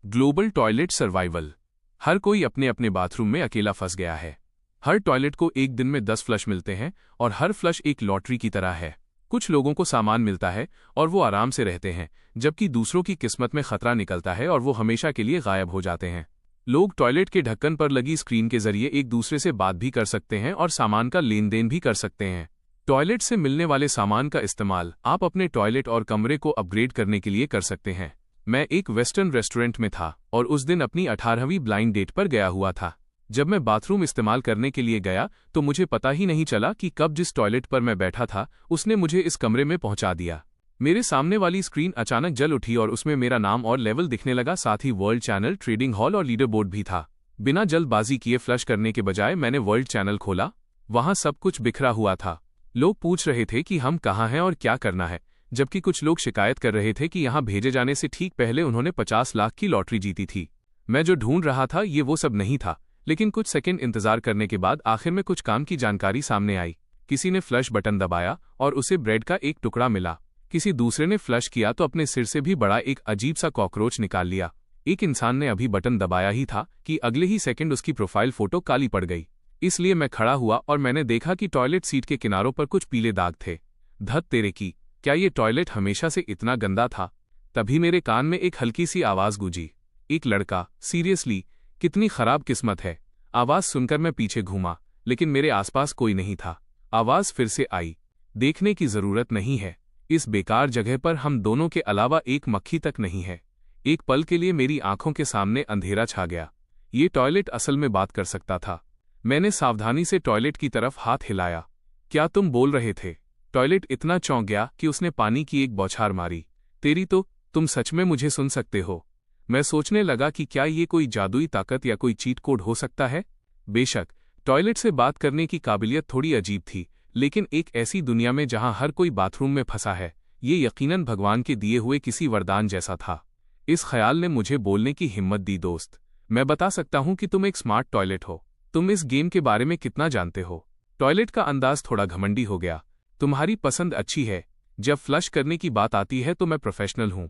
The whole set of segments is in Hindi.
Global toilet survival. हर कोई अपने अपने बाथरूम में अकेला फंस गया है। हर टॉयलेट को एक दिन में 10 फ्लश मिलते हैं और हर फ्लश एक लॉटरी की तरह है। कुछ लोगों को सामान मिलता है और वो आराम से रहते हैं, जबकि दूसरों की किस्मत में खतरा निकलता है और वो हमेशा के लिए गायब हो जाते हैं। लोग टॉयलेट के ढक्कन पर लगी स्क्रीन के जरिए एक दूसरे से बात भी कर सकते हैं और सामान का लेन देन भी कर सकते हैं। टॉयलेट से मिलने वाले सामान का इस्तेमाल आप अपने टॉयलेट और कमरे को अपग्रेड करने के लिए कर सकते हैं। मैं एक वेस्टर्न रेस्टोरेंट में था और उस दिन अपनी 18वीं ब्लाइंड डेट पर गया हुआ था। जब मैं बाथरूम इस्तेमाल करने के लिए गया तो मुझे पता ही नहीं चला कि कब जिस टॉयलेट पर मैं बैठा था उसने मुझे इस कमरे में पहुंचा दिया। मेरे सामने वाली स्क्रीन अचानक जल उठी और उसमें मेरा नाम और लेवल दिखने लगा, साथ ही वर्ल्ड चैनल, ट्रेडिंग हॉल और लीडर बोर्ड भी था। बिना जल्दबाजी किए फ्लश करने के बजाय मैंने वर्ल्ड चैनल खोला। वहां सब कुछ बिखरा हुआ था। लोग पूछ रहे थे कि हम कहाँ हैं और क्या करना है, जबकि कुछ लोग शिकायत कर रहे थे कि यहां भेजे जाने से ठीक पहले उन्होंने 50 लाख की लॉटरी जीती थी। मैं जो ढूंढ रहा था ये वो सब नहीं था, लेकिन कुछ सेकंड इंतजार करने के बाद आखिर में कुछ काम की जानकारी सामने आई। किसी ने फ्लश बटन दबाया और उसे ब्रेड का एक टुकड़ा मिला। किसी दूसरे ने फ्लश किया तो अपने सिर से भी बड़ा एक अजीब सा कॉकरोच निकाल लिया। एक इंसान ने अभी बटन दबाया ही था कि अगले ही सेकंड उसकी प्रोफाइल फोटो काली पड़ गई। इसलिए मैं खड़ा हुआ और मैंने देखा कि टॉयलेट सीट के किनारों पर कुछ पीले दाग थे। धत तेरे की, क्या ये टॉयलेट हमेशा से इतना गंदा था? तभी मेरे कान में एक हल्की सी आवाज गूंजी। एक लड़का, सीरियसली, कितनी खराब किस्मत है। आवाज सुनकर मैं पीछे घूमा, लेकिन मेरे आसपास कोई नहीं था। आवाज फिर से आई, देखने की जरूरत नहीं है, इस बेकार जगह पर हम दोनों के अलावा एक मक्खी तक नहीं है। एक पल के लिए मेरी आंखों के सामने अंधेरा छा गया। ये टॉयलेट असल में बात कर सकता था। मैंने सावधानी से टॉयलेट की तरफ हाथ हिलाया। क्या तुम बोल रहे थे? टॉयलेट इतना चौंक गया कि उसने पानी की एक बौछार मारी। तेरी तो, तुम सच में मुझे सुन सकते हो? मैं सोचने लगा कि क्या ये कोई जादुई ताकत या कोई चीट कोड हो सकता है। बेशक टॉयलेट से बात करने की काबिलियत थोड़ी अजीब थी, लेकिन एक ऐसी दुनिया में जहां हर कोई बाथरूम में फंसा है, ये यकीनन भगवान के दिए हुए किसी वरदान जैसा था। इस ख्याल ने मुझे बोलने की हिम्मत दी। दोस्त, मैं बता सकता हूं कि तुम एक स्मार्ट टॉयलेट हो। तुम इस गेम के बारे में कितना जानते हो? टॉयलेट का अंदाज थोड़ा घमंडी हो गया। तुम्हारी पसंद अच्छी है। जब फ्लश करने की बात आती है तो मैं प्रोफेशनल हूं।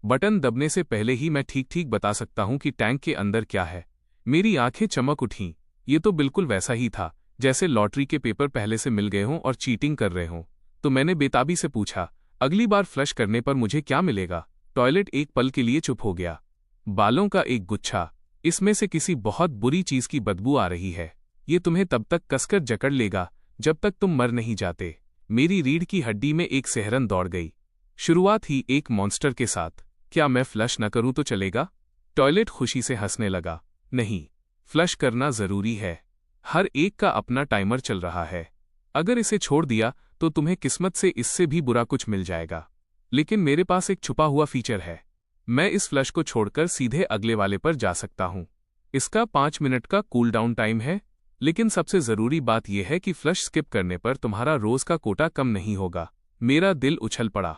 बटन दबने से पहले ही मैं ठीक ठीक बता सकता हूं कि टैंक के अंदर क्या है। मेरी आंखें चमक उठीं। ये तो बिल्कुल वैसा ही था जैसे लॉटरी के पेपर पहले से मिल गए हों और चीटिंग कर रहे हों। तो मैंने बेताबी से पूछा, अगली बार फ्लश करने पर मुझे क्या मिलेगा? टॉयलेट एक पल के लिए चुप हो गया। बालों का एक गुच्छा, इसमें से किसी बहुत बुरी चीज की बदबू आ रही है। ये तुम्हें तब तक कसकर जकड़ लेगा जब तक तुम मर नहीं जाते। मेरी रीढ़ की हड्डी में एक सिहरन दौड़ गई। शुरुआत ही एक मॉन्स्टर के साथ। क्या मैं फ्लश न करूं तो चलेगा? टॉयलेट खुशी से हंसने लगा। नहीं, फ्लश करना जरूरी है। हर एक का अपना टाइमर चल रहा है। अगर इसे छोड़ दिया तो तुम्हें किस्मत से इससे भी बुरा कुछ मिल जाएगा। लेकिन मेरे पास एक छुपा हुआ फीचर है। मैं इस फ्लश को छोड़कर सीधे अगले वाले पर जा सकता हूं। इसका 5 मिनट का कूल डाउन टाइम है। लेकिन सबसे जरूरी बात यह है कि फ्लश स्किप करने पर तुम्हारा रोज का कोटा कम नहीं होगा। मेरा दिल उछल पड़ा।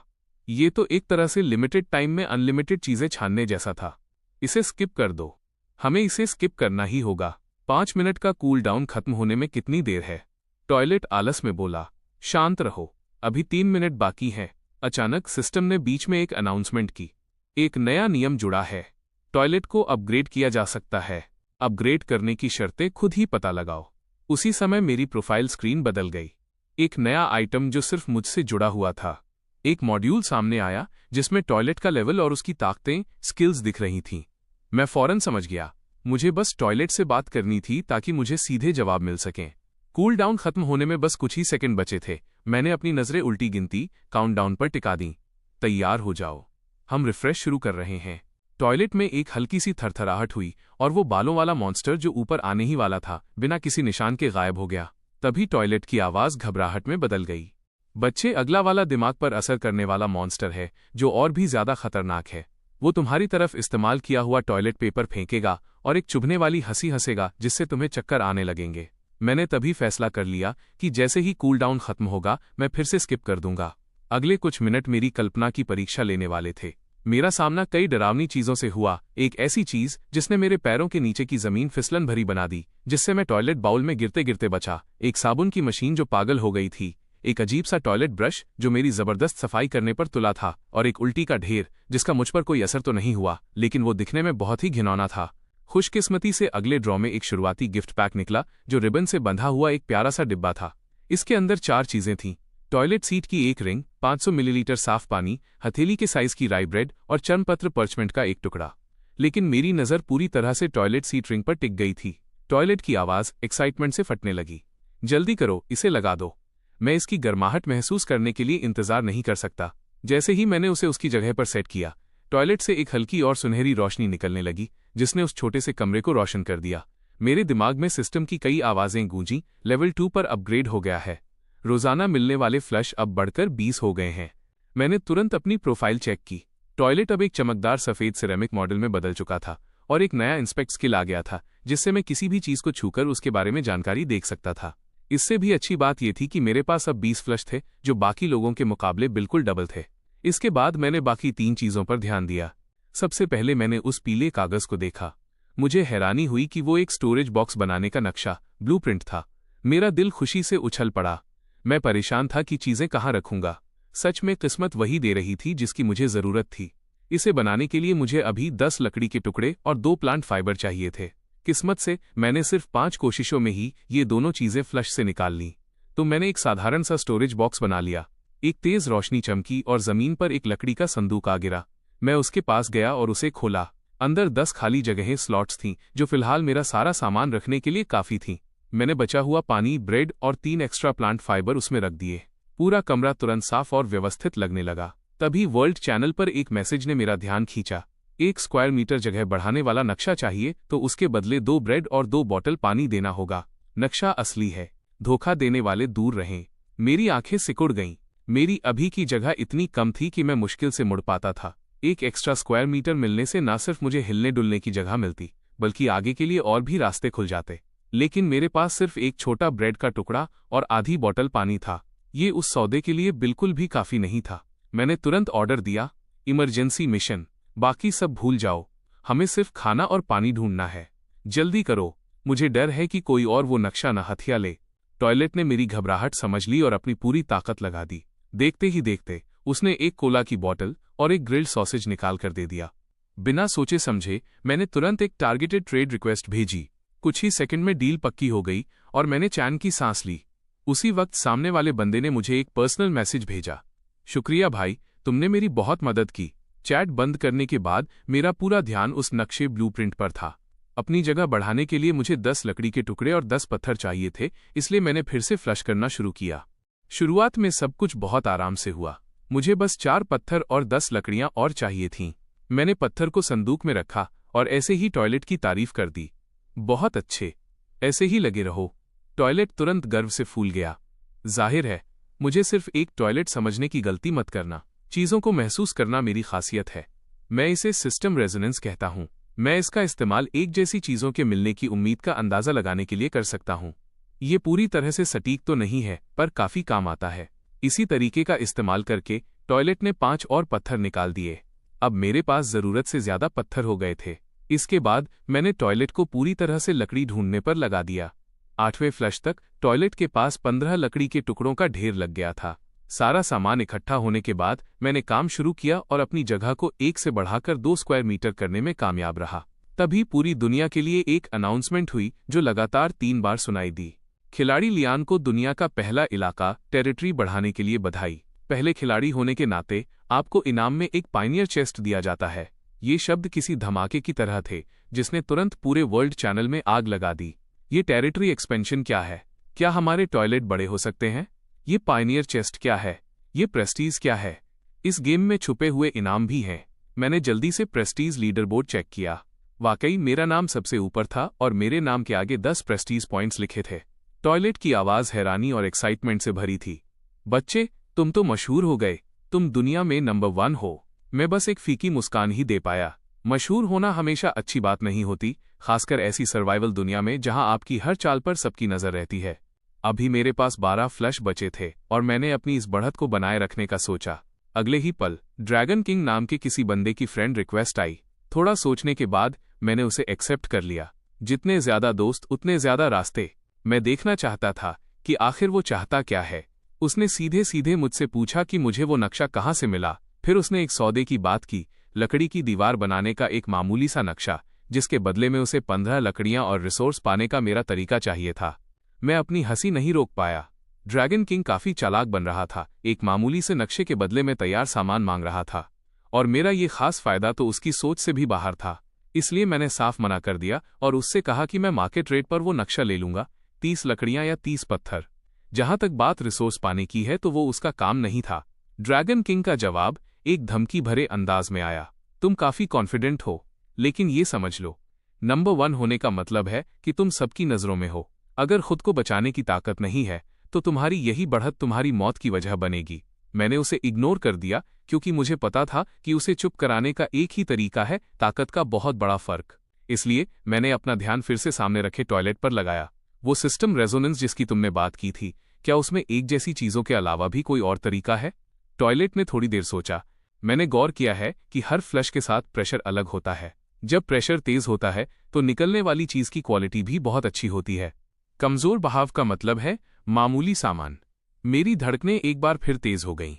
ये तो एक तरह से लिमिटेड टाइम में अनलिमिटेड चीजें छानने जैसा था। इसे स्किप कर दो। हमें इसे स्किप करना ही होगा। 5 मिनट का कूल डाउन खत्म होने में कितनी देर है? टॉयलेट आलस में बोला। शांत रहो, अभी 3 मिनट बाकी हैं। अचानक सिस्टम ने बीच में एक अनाउंसमेंट की। एक नया नियम जुड़ा है। टॉयलेट को अपग्रेड किया जा सकता है। अपग्रेड करने की शर्तें खुद ही पता लगाओ। उसी समय मेरी प्रोफाइल स्क्रीन बदल गई। एक नया आइटम जो सिर्फ मुझसे जुड़ा हुआ था। एक मॉड्यूल सामने आया जिसमें टॉयलेट का लेवल और उसकी ताकतें, स्किल्स दिख रही थीं। मैं फौरन समझ गया, मुझे बस टॉयलेट से बात करनी थी ताकि मुझे सीधे जवाब मिल सकें। कूल डाउन खत्म होने में बस कुछ ही सेकंड बचे थे। मैंने अपनी नजरें उल्टी गिनती काउंटडाउन पर टिका दी। तैयार हो जाओ, हम रिफ्रेश शुरू कर रहे हैं। टॉयलेट में एक हल्की सी थरथराहट हुई और वो बालों वाला मॉन्स्टर जो ऊपर आने ही वाला था बिना किसी निशान के गायब हो गया। तभी टॉयलेट की आवाज घबराहट में बदल गई। बच्चे, अगला वाला दिमाग पर असर करने वाला मॉन्स्टर है जो और भी ज्यादा खतरनाक है। वो तुम्हारी तरफ इस्तेमाल किया हुआ टॉयलेट पेपर फेंकेगा और एक चुभने वाली हंसी हंसेगा जिससे तुम्हें चक्कर आने लगेंगे। मैंने तभी फैसला कर लिया कि जैसे ही कूल डाउन खत्म होगा मैं फिर से स्किप कर दूंगा। अगले कुछ मिनट मेरी कल्पना की परीक्षा लेने वाले थे। मेरा सामना कई डरावनी चीजों से हुआ। एक ऐसी चीज जिसने मेरे पैरों के नीचे की जमीन फिसलन भरी बना दी, जिससे मैं टॉयलेट बाउल में गिरते गिरते बचा। एक साबुन की मशीन जो पागल हो गई थी। एक अजीब सा टॉयलेट ब्रश जो मेरी जबरदस्त सफाई करने पर तुला था, और एक उल्टी का ढेर जिसका मुझ पर कोई असर तो नहीं हुआ, लेकिन वो दिखने में बहुत ही घिनौना था। खुशकिस्मती से अगले ड्रॉ में एक शुरुआती गिफ्ट पैक निकला जो रिबन से बंधा हुआ एक प्यारा सा डिब्बा था। इसके अंदर 4 चीजें थीं: टॉयलेट सीट की एक रिंग, 500 मिलीलीटर साफ पानी, हथेली के साइज की राई ब्रेड और चर्मपत्र पर्चमेंट का एक टुकड़ा। लेकिन मेरी नज़र पूरी तरह से टॉयलेट सीट रिंग पर टिक गई थी। टॉयलेट की आवाज़ एक्साइटमेंट से फटने लगी। जल्दी करो, इसे लगा दो। मैं इसकी गर्माहट महसूस करने के लिए इंतजार नहीं कर सकता। जैसे ही मैंने उसे उसकी जगह पर सेट किया, टॉयलेट से एक हल्की और सुनहरी रोशनी निकलने लगी जिसने उस छोटे से कमरे को रोशन कर दिया। मेरे दिमाग में सिस्टम की कई आवाज़ें गूंजीं। लेवल 2 पर अपग्रेड हो गया है। रोजाना मिलने वाले फ्लश अब बढ़कर 20 हो गए हैं। मैंने तुरंत अपनी प्रोफाइल चेक की। टॉयलेट अब एक चमकदार सफ़ेद सिरेमिक मॉडल में बदल चुका था और एक नया इंस्पेक्ट स्किल आ गया था जिससे मैं किसी भी चीज़ को छूकर उसके बारे में जानकारी देख सकता था। इससे भी अच्छी बात यह थी कि मेरे पास अब 20 फ्लश थे जो बाकी लोगों के मुकाबले बिल्कुल डबल थे। इसके बाद मैंने बाकी 3 चीज़ों पर ध्यान दिया। सबसे पहले मैंने उस पीले कागज़ को देखा। मुझे हैरानी हुई कि वो एक स्टोरेज बॉक्स बनाने का नक्शा, ब्लूप्रिंट था। मेरा दिल खुशी से उछल पड़ा। मैं परेशान था कि चीज़ें कहाँ रखूंगा। सच में किस्मत वही दे रही थी जिसकी मुझे ज़रूरत थी। इसे बनाने के लिए मुझे अभी 10 लकड़ी के टुकड़े और 2 प्लांट फाइबर चाहिए थे। किस्मत से मैंने सिर्फ 5 कोशिशों में ही ये दोनों चीज़ें फ्लश से निकाल लीं। तो मैंने एक साधारण सा स्टोरेज बॉक्स बना लिया। एक तेज़ रोशनी चमकी और ज़मीन पर एक लकड़ी का संदूक आ गिरा। मैं उसके पास गया और उसे खोला। अंदर 10 खाली जगहें स्लॉट्स थीं जो फिलहाल मेरा सारा सामान रखने के लिए काफ़ी थीं। मैंने बचा हुआ पानी, ब्रेड और 3 एक्स्ट्रा प्लांट फाइबर उसमें रख दिए। पूरा कमरा तुरंत साफ और व्यवस्थित लगने लगा। तभी वर्ल्ड चैनल पर एक मैसेज ने मेरा ध्यान खींचा। 1 स्क्वायर मीटर जगह बढ़ाने वाला नक्शा चाहिए तो उसके बदले 2 ब्रेड और 2 बॉटल पानी देना होगा। नक्शा असली है, धोखा देने वाले दूर रहें। मेरी आंखें सिकुड़ गईं। मेरी अभी की जगह इतनी कम थी कि मैं मुश्किल से मुड़ पाता था। 1 एक्स्ट्रा स्क्वायर मीटर मिलने से न सिर्फ मुझे हिलने डुलने की जगह मिलती बल्कि आगे के लिए और भी रास्ते खुल जाते। लेकिन मेरे पास सिर्फ एक छोटा ब्रेड का टुकड़ा और आधी बॉटल पानी था। ये उस सौदे के लिए बिल्कुल भी काफ़ी नहीं था। मैंने तुरंत ऑर्डर दिया, इमरजेंसी मिशन, बाकी सब भूल जाओ, हमें सिर्फ खाना और पानी ढूंढना है, जल्दी करो, मुझे डर है कि कोई और वो नक्शा न हथिया ले। टॉयलेट ने मेरी घबराहट समझ ली और अपनी पूरी ताकत लगा दी। देखते ही देखते उसने एक कोला की बोतल और एक ग्रिल्ड सॉसेज निकाल कर दे दिया। बिना सोचे समझे मैंने तुरंत एक टारगेटेड ट्रेड रिक्वेस्ट भेजी। कुछ ही सेकंड में डील पक्की हो गई और मैंने चैन की सांस ली। उसी वक्त सामने वाले बंदे ने मुझे एक पर्सनल मैसेज भेजा, शुक्रिया भाई, तुमने मेरी बहुत मदद की। चैट बंद करने के बाद मेरा पूरा ध्यान उस नक्शे ब्लूप्रिंट पर था। अपनी जगह बढ़ाने के लिए मुझे 10 लकड़ी के टुकड़े और 10 पत्थर चाहिए थे, इसलिए मैंने फिर से फ्लश करना शुरू किया। शुरुआत में सब कुछ बहुत आराम से हुआ। मुझे बस 4 पत्थर और 10 लकड़ियां और चाहिए थीं। मैंने पत्थर को संदूक में रखा और ऐसे ही टॉयलेट की तारीफ कर दी। बहुत अच्छे, ऐसे ही लगे रहो। टॉयलेट तुरंत गर्व से फूल गया। जाहिर है, मुझे सिर्फ एक टॉयलेट समझने की गलती मत करना। चीज़ों को महसूस करना मेरी खासियत है। मैं इसे सिस्टम रेजोनेंस कहता हूँ। मैं इसका इस्तेमाल एक जैसी चीज़ों के मिलने की उम्मीद का अंदाज़ा लगाने के लिए कर सकता हूँ। ये पूरी तरह से सटीक तो नहीं है, पर काफ़ी काम आता है। इसी तरीके का इस्तेमाल करके टॉयलेट ने 5 और पत्थर निकाल दिए। अब मेरे पास ज़रूरत से ज़्यादा पत्थर हो गए थे। इसके बाद मैंने टॉयलेट को पूरी तरह से लकड़ी ढूंढने पर लगा दिया। 8वें फ्लश तक टॉयलेट के पास 15 लकड़ी के टुकड़ों का ढेर लग गया था। सारा सामान इकट्ठा होने के बाद मैंने काम शुरू किया और अपनी जगह को 1 से बढ़ाकर 2 स्क्वायर मीटर करने में कामयाब रहा। तभी पूरी दुनिया के लिए एक अनाउंसमेंट हुई जो लगातार 3 बार सुनाई दी। खिलाड़ी लियान को दुनिया का पहला इलाका टेरिटरी बढ़ाने के लिए बधाई। पहले खिलाड़ी होने के नाते आपको इनाम में एक पायनियर चेस्ट दिया जाता है। ये शब्द किसी धमाके की तरह थे जिसने तुरंत पूरे वर्ल्ड चैनल में आग लगा दी। ये टेरिटरी एक्सपेंशन क्या है? क्या हमारे टॉयलेट बड़े हो सकते हैं? ये पायनियर चेस्ट क्या है? ये प्रेस्टीज क्या है? इस गेम में छुपे हुए इनाम भी हैं। मैंने जल्दी से प्रेस्टीज लीडरबोर्ड चेक किया। वाकई मेरा नाम सबसे ऊपर था और मेरे नाम के आगे 10 प्रेस्टीज पॉइंट्स लिखे थे। टॉयलेट की आवाज़ हैरानी और एक्साइटमेंट से भरी थी। बच्चे, तुम तो मशहूर हो गए, तुम दुनिया में नंबर 1 हो। मैं बस एक फीकी मुस्कान ही दे पाया। मशहूर होना हमेशा अच्छी बात नहीं होती, खासकर ऐसी सर्वाइवल दुनिया में जहां आपकी हर चाल पर सबकी नज़र रहती है। अभी मेरे पास 12 फ्लश बचे थे और मैंने अपनी इस बढ़त को बनाए रखने का सोचा। अगले ही पल ड्रैगन किंग नाम के किसी बंदे की फ्रेंड रिक्वेस्ट आई। थोड़ा सोचने के बाद मैंने उसे एक्सेप्ट कर लिया। जितने ज़्यादा दोस्त उतने ज़्यादा रास्ते। मैं देखना चाहता था कि आखिर वो चाहता क्या है। उसने सीधे सीधे मुझसे पूछा कि मुझे वो नक्शा कहाँ से मिला। फिर उसने एक सौदे की बात की, लकड़ी की दीवार बनाने का एक मामूली सा नक्शा, जिसके बदले में उसे 15 लकड़ियां और रिसोर्स पाने का मेरा तरीका चाहिए था। मैं अपनी हंसी नहीं रोक पाया। ड्रैगन किंग काफी चालाक बन रहा था, एक मामूली से नक्शे के बदले में तैयार सामान मांग रहा था, और मेरा ये खास फायदा तो उसकी सोच से भी बाहर था। इसलिए मैंने साफ मना कर दिया और उससे कहा कि मैं मार्केट रेट पर वो नक्शा ले लूंगा, 30 लकड़ियां या 30 पत्थर। जहां तक बात रिसोर्स पाने की है तो वो उसका काम नहीं था। ड्रैगन किंग का जवाब एक धमकी भरे अंदाज में आया, तुम काफी कॉन्फिडेंट हो, लेकिन ये समझ लो, नंबर 1 होने का मतलब है कि तुम सबकी नजरों में हो। अगर खुद को बचाने की ताकत नहीं है तो तुम्हारी यही बढ़त तुम्हारी मौत की वजह बनेगी। मैंने उसे इग्नोर कर दिया क्योंकि मुझे पता था कि उसे चुप कराने का एक ही तरीका है, ताकत का बहुत बड़ा फर्क। इसलिए मैंने अपना ध्यान फिर से सामने रखे टॉयलेट पर लगाया। वो सिस्टम रेजोनेंस जिसकी तुमने बात की थी, क्या उसमें एक जैसी चीजों के अलावा भी कोई और तरीका है? टॉयलेट ने थोड़ी देर सोचा। मैंने गौर किया है कि हर फ्लश के साथ प्रेशर अलग होता है। जब प्रेशर तेज होता है तो निकलने वाली चीज की क्वालिटी भी बहुत अच्छी होती है। कमजोर बहाव का मतलब है मामूली सामान। मेरी धड़कनें एक बार फिर तेज हो गईं।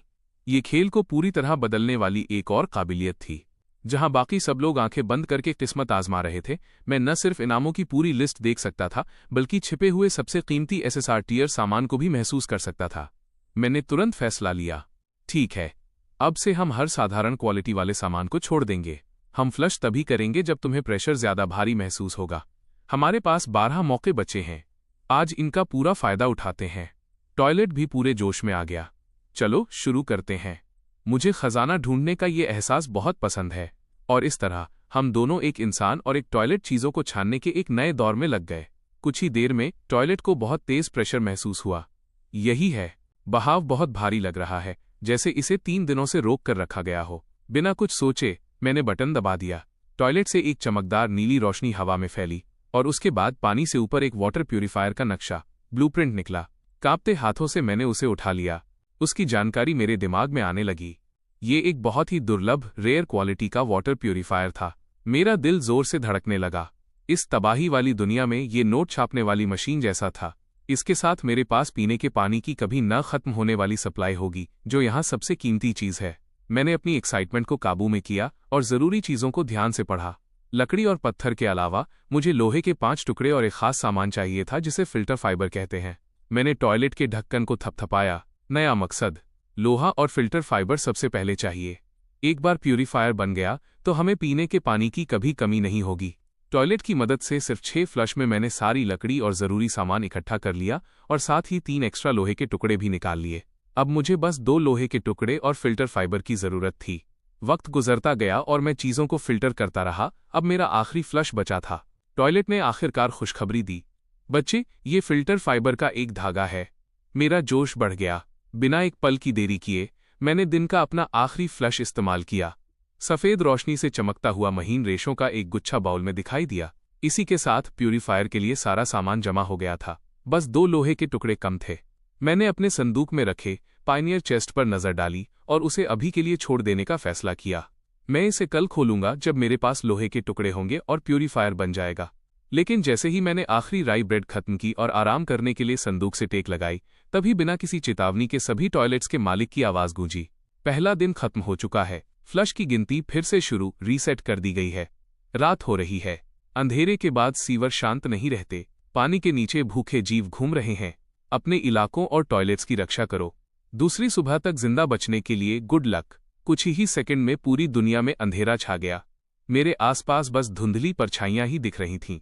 ये खेल को पूरी तरह बदलने वाली एक और काबिलियत थी। जहां बाकी सब लोग आंखें बंद करके किस्मत आजमा रहे थे, मैं न सिर्फ इनामों की पूरी लिस्ट देख सकता था, बल्कि छिपे हुए सबसे कीमती SSR टियर सामान को भी महसूस कर सकता था। मैंने तुरंत फैसला लिया, ठीक है, अब से हम हर साधारण क्वालिटी वाले सामान को छोड़ देंगे। हम फ्लश तभी करेंगे जब तुम्हें प्रेशर ज्यादा भारी महसूस होगा। हमारे पास 12 मौके बचे हैं, आज इनका पूरा फायदा उठाते हैं। टॉयलेट भी पूरे जोश में आ गया। चलो शुरू करते हैं। मुझे खजाना ढूंढने का ये एहसास बहुत पसंद है। और इस तरह हम दोनों एक इंसान और एक टॉयलेट चीजों को छानने के एक नए दौर में लग गए। कुछ ही देर में टॉयलेट को बहुत तेज प्रेशर महसूस हुआ। यही है, बहाव बहुत भारी लग रहा है, जैसे इसे 3 दिनों से रोक कर रखा गया हो। बिना कुछ सोचे मैंने बटन दबा दिया। टॉयलेट से एक चमकदार नीली रोशनी हवा में फैली और उसके बाद पानी से ऊपर एक वाटर प्यूरिफायर का नक्शा, ब्लूप्रिंट निकला। कांपते हाथों से मैंने उसे उठा लिया। उसकी जानकारी मेरे दिमाग में आने लगी। ये एक बहुत ही दुर्लभ, रेयर क्वालिटी का वाटर प्यूरिफायर था। मेरा दिल जोर से धड़कने लगा। इस तबाही वाली दुनिया में ये नोट छापने वाली मशीन जैसा था। इसके साथ मेरे पास पीने के पानी की कभी न खत्म होने वाली सप्लाई होगी, जो यहाँ सबसे कीमती चीज है। मैंने अपनी एक्साइटमेंट को काबू में किया और जरूरी चीजों को ध्यान से पढ़ा। लकड़ी और पत्थर के अलावा मुझे लोहे के 5 टुकड़े और एक खास सामान चाहिए था जिसे फिल्टर फाइबर कहते हैं। मैंने टॉयलेट के ढक्कन को थपथपाया। नया मकसद, लोहा और फिल्टर फाइबर सबसे पहले चाहिए। एक बार प्यूरिफायर बन गया तो हमें पीने के पानी की कभी कमी नहीं होगी। टॉयलेट की मदद से सिर्फ 6 फ्लश में मैंने सारी लकड़ी और जरूरी सामान इकट्ठा कर लिया और साथ ही 3 एक्स्ट्रा लोहे के टुकड़े भी निकाल लिए। अब मुझे बस 2 लोहे के टुकड़े और फिल्टर फाइबर की जरूरत थी। वक्त गुजरता गया और मैं चीजों को फिल्टर करता रहा। अब मेरा आखिरी फ्लश बचा था। टॉयलेट ने आखिरकार खुशखबरी दी, बच्चे, ये फिल्टर फाइबर का एक धागा है। मेरा जोश बढ़ गया। बिना एक पल की देरी किए मैंने दिन का अपना आखिरी फ्लश इस्तेमाल किया। सफेद रोशनी से चमकता हुआ महीन रेशों का एक गुच्छा बाउल में दिखाई दिया। इसी के साथ प्यूरिफायर के लिए सारा सामान जमा हो गया था। बस 2 लोहे के टुकड़े कम थे। मैंने अपने संदूक में रखे पायनियर चेस्ट पर नजर डाली और उसे अभी के लिए छोड़ देने का फैसला किया। मैं इसे कल खोलूंगा जब मेरे पास लोहे के टुकड़े होंगे और प्यूरिफायर बन जाएगा। लेकिन जैसे ही मैंने आखिरी राई ब्रेड खत्म की और आराम करने के लिए संदूक से टेक लगाई, तभी बिना किसी चेतावनी के सभी टॉयलेट्स के मालिक की आवाज गूंजी। पहला दिन खत्म हो चुका है। फ्लश की गिनती फिर से शुरू, रीसेट कर दी गई है। रात हो रही है। अंधेरे के बाद सीवर शांत नहीं रहते। पानी के नीचे भूखे जीव घूम रहे हैं। अपने इलाकों और टॉयलेट्स की रक्षा करो। दूसरी सुबह तक जिंदा बचने के लिए गुड लक। कुछ ही सेकंड में पूरी दुनिया में अंधेरा छा गया। मेरे आसपास बस धुंधली परछाइयां ही दिख रही थीं।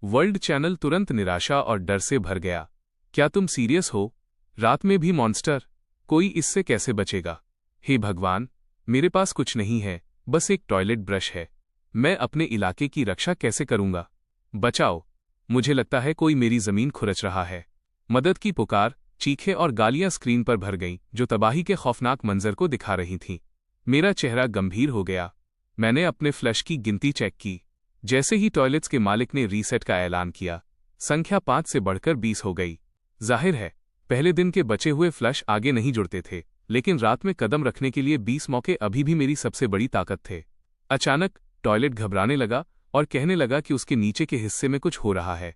वर्ल्ड चैनल तुरंत निराशा और डर से भर गया। क्या तुम सीरियस हो? रात में भी मॉन्स्टर? कोई इससे कैसे बचेगा? हे भगवान, मेरे पास कुछ नहीं है, बस एक टॉयलेट ब्रश है। मैं अपने इलाके की रक्षा कैसे करूंगा? बचाओ, मुझे लगता है कोई मेरी जमीन खुरच रहा है। मदद की पुकार, चीखें और गालियां स्क्रीन पर भर गईं, जो तबाही के खौफनाक मंजर को दिखा रही थीं। मेरा चेहरा गंभीर हो गया। मैंने अपने फ्लश की गिनती चेक की। जैसे ही टॉयलेट्स के मालिक ने रीसेट का ऐलान किया, संख्या 5 से बढ़कर 20 हो गई। जाहिर है, पहले दिन के बचे हुए फ्लश आगे नहीं जुड़ते थे, लेकिन रात में कदम रखने के लिए 20 मौके अभी भी मेरी सबसे बड़ी ताकत थे। अचानक टॉयलेट घबराने लगा और कहने लगा कि उसके नीचे के हिस्से में कुछ हो रहा है।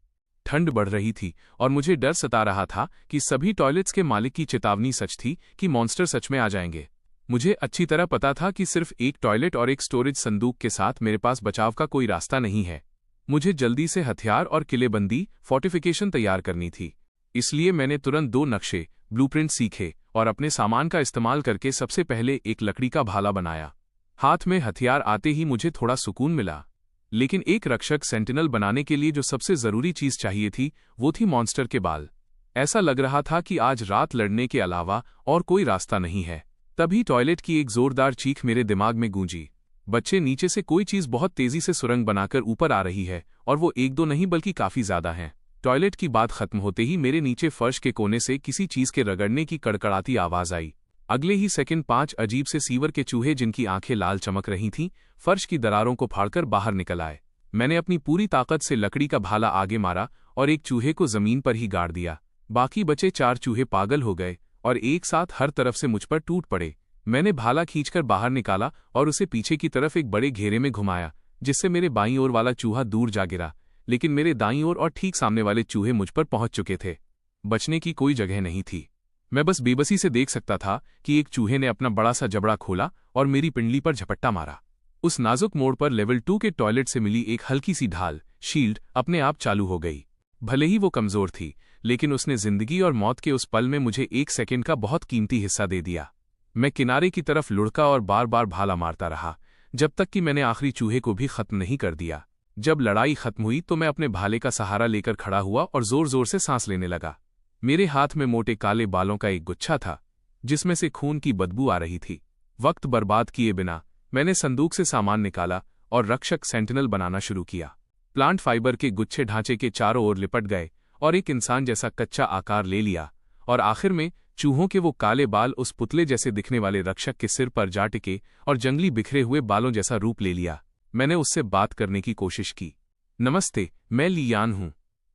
ठंड बढ़ रही थी और मुझे डर सता रहा था कि सभी टॉयलेट्स के मालिक की चेतावनी सच थी कि मॉन्स्टर सच में आ जाएंगे। मुझे अच्छी तरह पता था कि सिर्फ एक टॉयलेट और एक स्टोरेज संदूक के साथ मेरे पास बचाव का कोई रास्ता नहीं है। मुझे जल्दी से हथियार और किलेबंदी फोर्टिफिकेशन तैयार करनी थी। इसलिए मैंने तुरंत 2 नक्शे ब्लूप्रिंट सीखे और अपने सामान का इस्तेमाल करके सबसे पहले एक लकड़ी का भाला बनाया। हाथ में हथियार आते ही मुझे थोड़ा सुकून मिला। लेकिन एक रक्षक सेंटिनल बनाने के लिए जो सबसे जरूरी चीज चाहिए थी वो थी मॉन्स्टर के बाल। ऐसा लग रहा था कि आज रात लड़ने के अलावा और कोई रास्ता नहीं है। तभी टॉयलेट की एक जोरदार चीख मेरे दिमाग में गूंजी। बच्चे, नीचे से कोई चीज बहुत तेजी से सुरंग बनाकर ऊपर आ रही है और वो 1-2 नहीं बल्कि काफी ज्यादा हैं। टॉयलेट की बात खत्म होते ही मेरे नीचे फर्श के कोने से किसी चीज के रगड़ने की कड़कड़ाती आवाज आई। अगले ही सेकंड 5 अजीब से सीवर के चूहे, जिनकी आंखें लाल चमक रही थीं, फर्श की दरारों को फाड़कर बाहर निकल आए। मैंने अपनी पूरी ताकत से लकड़ी का भाला आगे मारा और एक चूहे को जमीन पर ही गाड़ दिया। बाकी बचे 4 चूहे पागल हो गए और एक साथ हर तरफ से मुझ पर टूट पड़े। मैंने भाला खींचकर बाहर निकाला और उसे पीछे की तरफ एक बड़े घेरे में घुमाया, जिससे मेरे बाईं ओर वाला चूहा दूर जा गिरा। लेकिन मेरे दाईं ओर और ठीक सामने वाले चूहे मुझ पर पहुंच चुके थे। बचने की कोई जगह नहीं थी। मैं बस बेबसी से देख सकता था कि एक चूहे ने अपना बड़ा सा जबड़ा खोला और मेरी पिंडली पर झपट्टा मारा। उस नाजुक मोड़ पर लेवल 2 के टॉयलेट से मिली एक हल्की सी ढाल शील्ड अपने आप चालू हो गई। भले ही वो कमजोर थी, लेकिन उसने जिंदगी और मौत के उस पल में मुझे 1 सेकंड का बहुत कीमती हिस्सा दे दिया। मैं किनारे की तरफ लुढ़का और बार बार भाला मारता रहा, जब तक कि मैंने आखिरी चूहे को भी खत्म नहीं कर दिया। जब लड़ाई खत्म हुई तो मैं अपने भाले का सहारा लेकर खड़ा हुआ और जोर जोर से सांस लेने लगा। मेरे हाथ में मोटे काले बालों का एक गुच्छा था, जिसमें से खून की बदबू आ रही थी। वक्त बर्बाद किए बिना मैंने संदूक से सामान निकाला और रक्षक सेंटिनल बनाना शुरू किया। प्लांट फाइबर के गुच्छे ढांचे के चारों ओर लिपट गए और एक इंसान जैसा कच्चा आकार ले लिया, और आखिर में चूहों के वो काले बाल उस पुतले जैसे दिखने वाले रक्षक के सिर पर जा टिके और जंगली बिखरे हुए बालों जैसा रूप ले लिया। मैंने उससे बात करने की कोशिश की। नमस्ते, मैं लियान हूं।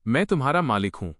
मैं तुम्हारा मालिक हूं।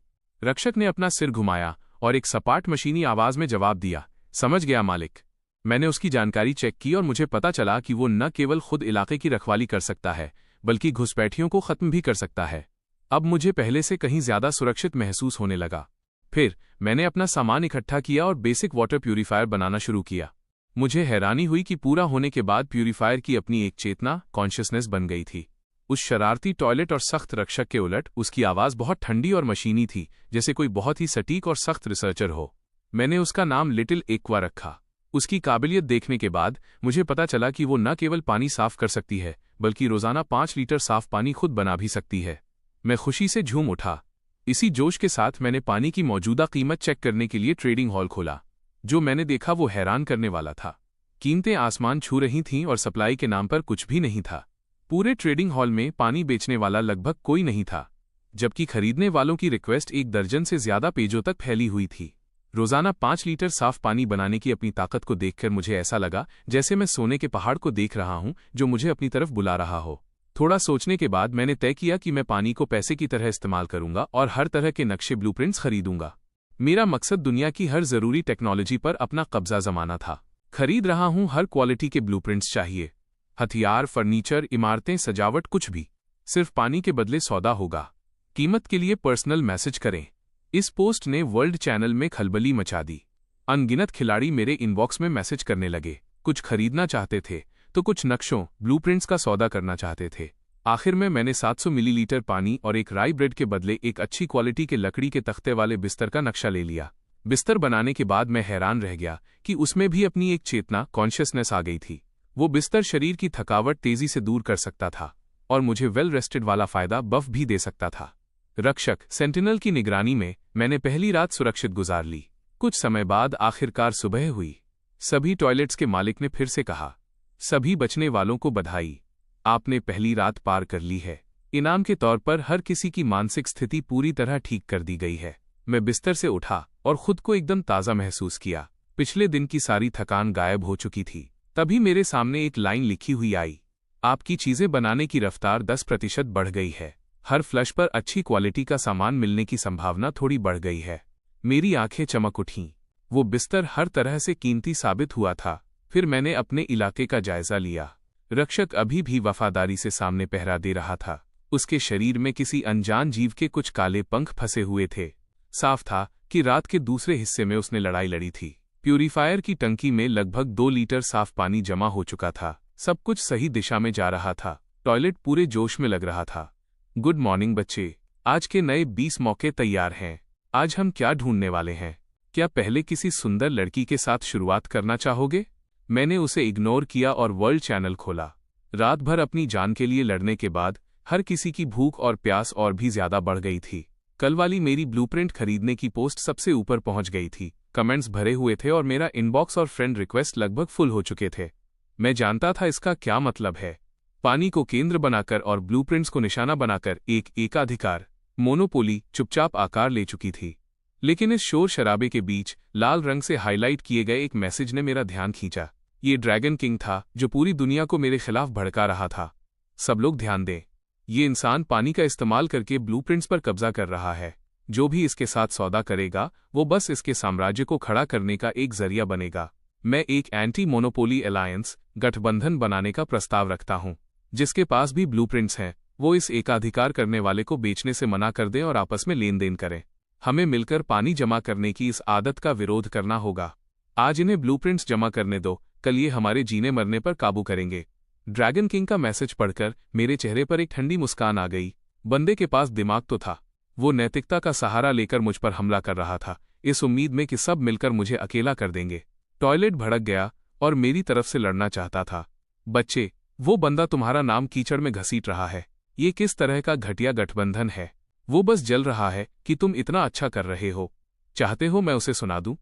रक्षक ने अपना सिर घुमाया और एक सपाट मशीनी आवाज में जवाब दिया, समझ गया मालिक। मैंने उसकी जानकारी चेक की और मुझे पता चला कि वो न केवल खुद इलाके की रखवाली कर सकता है, बल्कि घुसपैठियों को खत्म भी कर सकता है। अब मुझे पहले से कहीं ज्यादा सुरक्षित महसूस होने लगा। फिर मैंने अपना सामान इकट्ठा किया और बेसिक वाटर प्यूरीफायर बनाना शुरू किया। मुझे हैरानी हुई कि पूरा होने के बाद प्यूरीफायर की अपनी एक चेतना, कॉन्शियसनेस बन गई थी। उस शरारती टॉयलेट और सख्त रक्षक के उलट उसकी आवाज बहुत ठंडी और मशीनी थी, जैसे कोई बहुत ही सटीक और सख्त रिसर्चर हो। मैंने उसका नाम लिटिल एक्वा रखा। उसकी काबिलियत देखने के बाद मुझे पता चला कि वो न केवल पानी साफ कर सकती है, बल्कि रोजाना 5 लीटर साफ पानी खुद बना भी सकती है। मैं खुशी से झूम उठा। इसी जोश के साथ मैंने पानी की मौजूदा कीमत चेक करने के लिए ट्रेडिंग हॉल खोला। जो मैंने देखा वो हैरान करने वाला था। कीमतें आसमान छू रही थीं और सप्लाई के नाम पर कुछ भी नहीं था। पूरे ट्रेडिंग हॉल में पानी बेचने वाला लगभग कोई नहीं था, जबकि खरीदने वालों की रिक्वेस्ट 1 दर्जन से ज्यादा पेजों तक फैली हुई थी। रोजाना 5 लीटर साफ पानी बनाने की अपनी ताकत को देखकर मुझे ऐसा लगा जैसे मैं सोने के पहाड़ को देख रहा हूं जो मुझे अपनी तरफ बुला रहा हो। थोड़ा सोचने के बाद मैंने तय किया कि मैं पानी को पैसे की तरह इस्तेमाल करूंगा और हर तरह के नक्शे ब्लूप्रिंट्स खरीदूंगा। मेरा मकसद दुनिया की हर जरूरी टेक्नोलॉजी पर अपना कब्जा जमाना था। खरीद रहा हूं, हर क्वालिटी के ब्लूप्रिंट्स चाहिए। हथियार, फर्नीचर, इमारतें, सजावट, कुछ भी। सिर्फ पानी के बदले सौदा होगा। कीमत के लिए पर्सनल मैसेज करें। इस पोस्ट ने वर्ल्ड चैनल में खलबली मचा दी। अनगिनत खिलाड़ी मेरे इनबॉक्स में मैसेज करने लगे। कुछ खरीदना चाहते थे तो कुछ नक्शों, ब्लूप्रिंट्स का सौदा करना चाहते थे। आखिर में मैंने 700 मिलीलीटर पानी और एक राई ब्रेड के बदले एक अच्छी क्वालिटी के लकड़ी के तख्ते वाले बिस्तर का नक्शा ले लिया। बिस्तर बनाने के बाद मैं हैरान रह गया कि उसमें भी अपनी एक चेतना, कॉन्शियसनेस आ गई थी। वो बिस्तर शरीर की थकावट तेजी से दूर कर सकता था और मुझे वेल रेस्टेड वाला फायदा बफ भी दे सकता था। रक्षक सेंटिनल की निगरानी में मैंने पहली रात सुरक्षित गुजार ली। कुछ समय बाद आखिरकार सुबह हुई। सभी टॉयलेट्स के मालिक ने फिर से कहा, सभी बचने वालों को बधाई, आपने पहली रात पार कर ली है। इनाम के तौर पर हर किसी की मानसिक स्थिति पूरी तरह ठीक कर दी गई है। मैं बिस्तर से उठा और खुद को एकदम ताज़ा महसूस किया। पिछले दिन की सारी थकान गायब हो चुकी थी। तभी मेरे सामने एक लाइन लिखी हुई आई, आपकी चीजें बनाने की रफ्तार 10% बढ़ गई है। हर फ्लश पर अच्छी क्वालिटी का सामान मिलने की संभावना थोड़ी बढ़ गई है। मेरी आंखें चमक उठीं। वो बिस्तर हर तरह से कीमती साबित हुआ था। फिर मैंने अपने इलाके का जायजा लिया। रक्षक अभी भी वफादारी से सामने पहरा दे रहा था। उसके शरीर में किसी अनजान जीव के कुछ काले पंख फंसे हुए थे। साफ था कि रात के दूसरे हिस्से में उसने लड़ाई लड़ी थी। प्यूरीफायर की टंकी में लगभग 2 लीटर साफ पानी जमा हो चुका था। सब कुछ सही दिशा में जा रहा था। टॉयलेट पूरे जोश में लग रहा था। गुड मॉर्निंग बच्चे, आज के नए 20 मौके तैयार हैं। आज हम क्या ढूंढने वाले हैं? क्या पहले किसी सुंदर लड़की के साथ शुरुआत करना चाहोगे? मैंने उसे इग्नोर किया और वर्ल्ड चैनल खोला। रात भर अपनी जान के लिए लड़ने के बाद हर किसी की भूख और प्यास और भी ज्यादा बढ़ गई थी। कल वाली मेरी ब्लूप्रिंट खरीदने की पोस्ट सबसे ऊपर पहुंच गई थी। कमेंट्स भरे हुए थे और मेरा इनबॉक्स और फ्रेंड रिक्वेस्ट लगभग फुल हो चुके थे। मैं जानता था इसका क्या मतलब है। पानी को केंद्र बनाकर और ब्लूप्रिंट्स को निशाना बनाकर एक एकाधिकार मोनोपोली चुपचाप आकार ले चुकी थी। लेकिन इस शोर शराबे के बीच लाल रंग से हाईलाइट किए गए एक मैसेज ने मेरा ध्यान खींचा। ये ड्रैगन किंग था जो पूरी दुनिया को मेरे खिलाफ भड़का रहा था। सब लोग ध्यान दें, ये इंसान पानी का इस्तेमाल करके ब्लूप्रिंट्स पर कब्जा कर रहा है। जो भी इसके साथ सौदा करेगा वो बस इसके साम्राज्य को खड़ा करने का एक जरिया बनेगा। मैं एक एंटी मोनोपोली अलायंस गठबंधन बनाने का प्रस्ताव रखता हूं। जिसके पास भी ब्लूप्रिंट्स हैं वो इस एकाधिकार करने वाले को बेचने से मना कर दें और आपस में लेन देन करें। हमें मिलकर पानी जमा करने की इस आदत का विरोध करना होगा। आज इन्हें ब्लूप्रिंट्स जमा करने दो, कल ये हमारे जीने मरने पर काबू करेंगे। ड्रैगन किंग का मैसेज पढ़कर मेरे चेहरे पर एक ठंडी मुस्कान आ गई। बंदे के पास दिमाग तो था। वो नैतिकता का सहारा लेकर मुझ पर हमला कर रहा था, इस उम्मीद में कि सब मिलकर मुझे अकेला कर देंगे। टॉयलेट भड़क गया और मेरी तरफ से लड़ना चाहता था। बच्चे, वो बंदा तुम्हारा नाम कीचड़ में घसीट रहा है। ये किस तरह का घटिया गठबंधन है? वो बस जल रहा है कि तुम इतना अच्छा कर रहे हो। चाहते हो मैं उसे सुना दूं?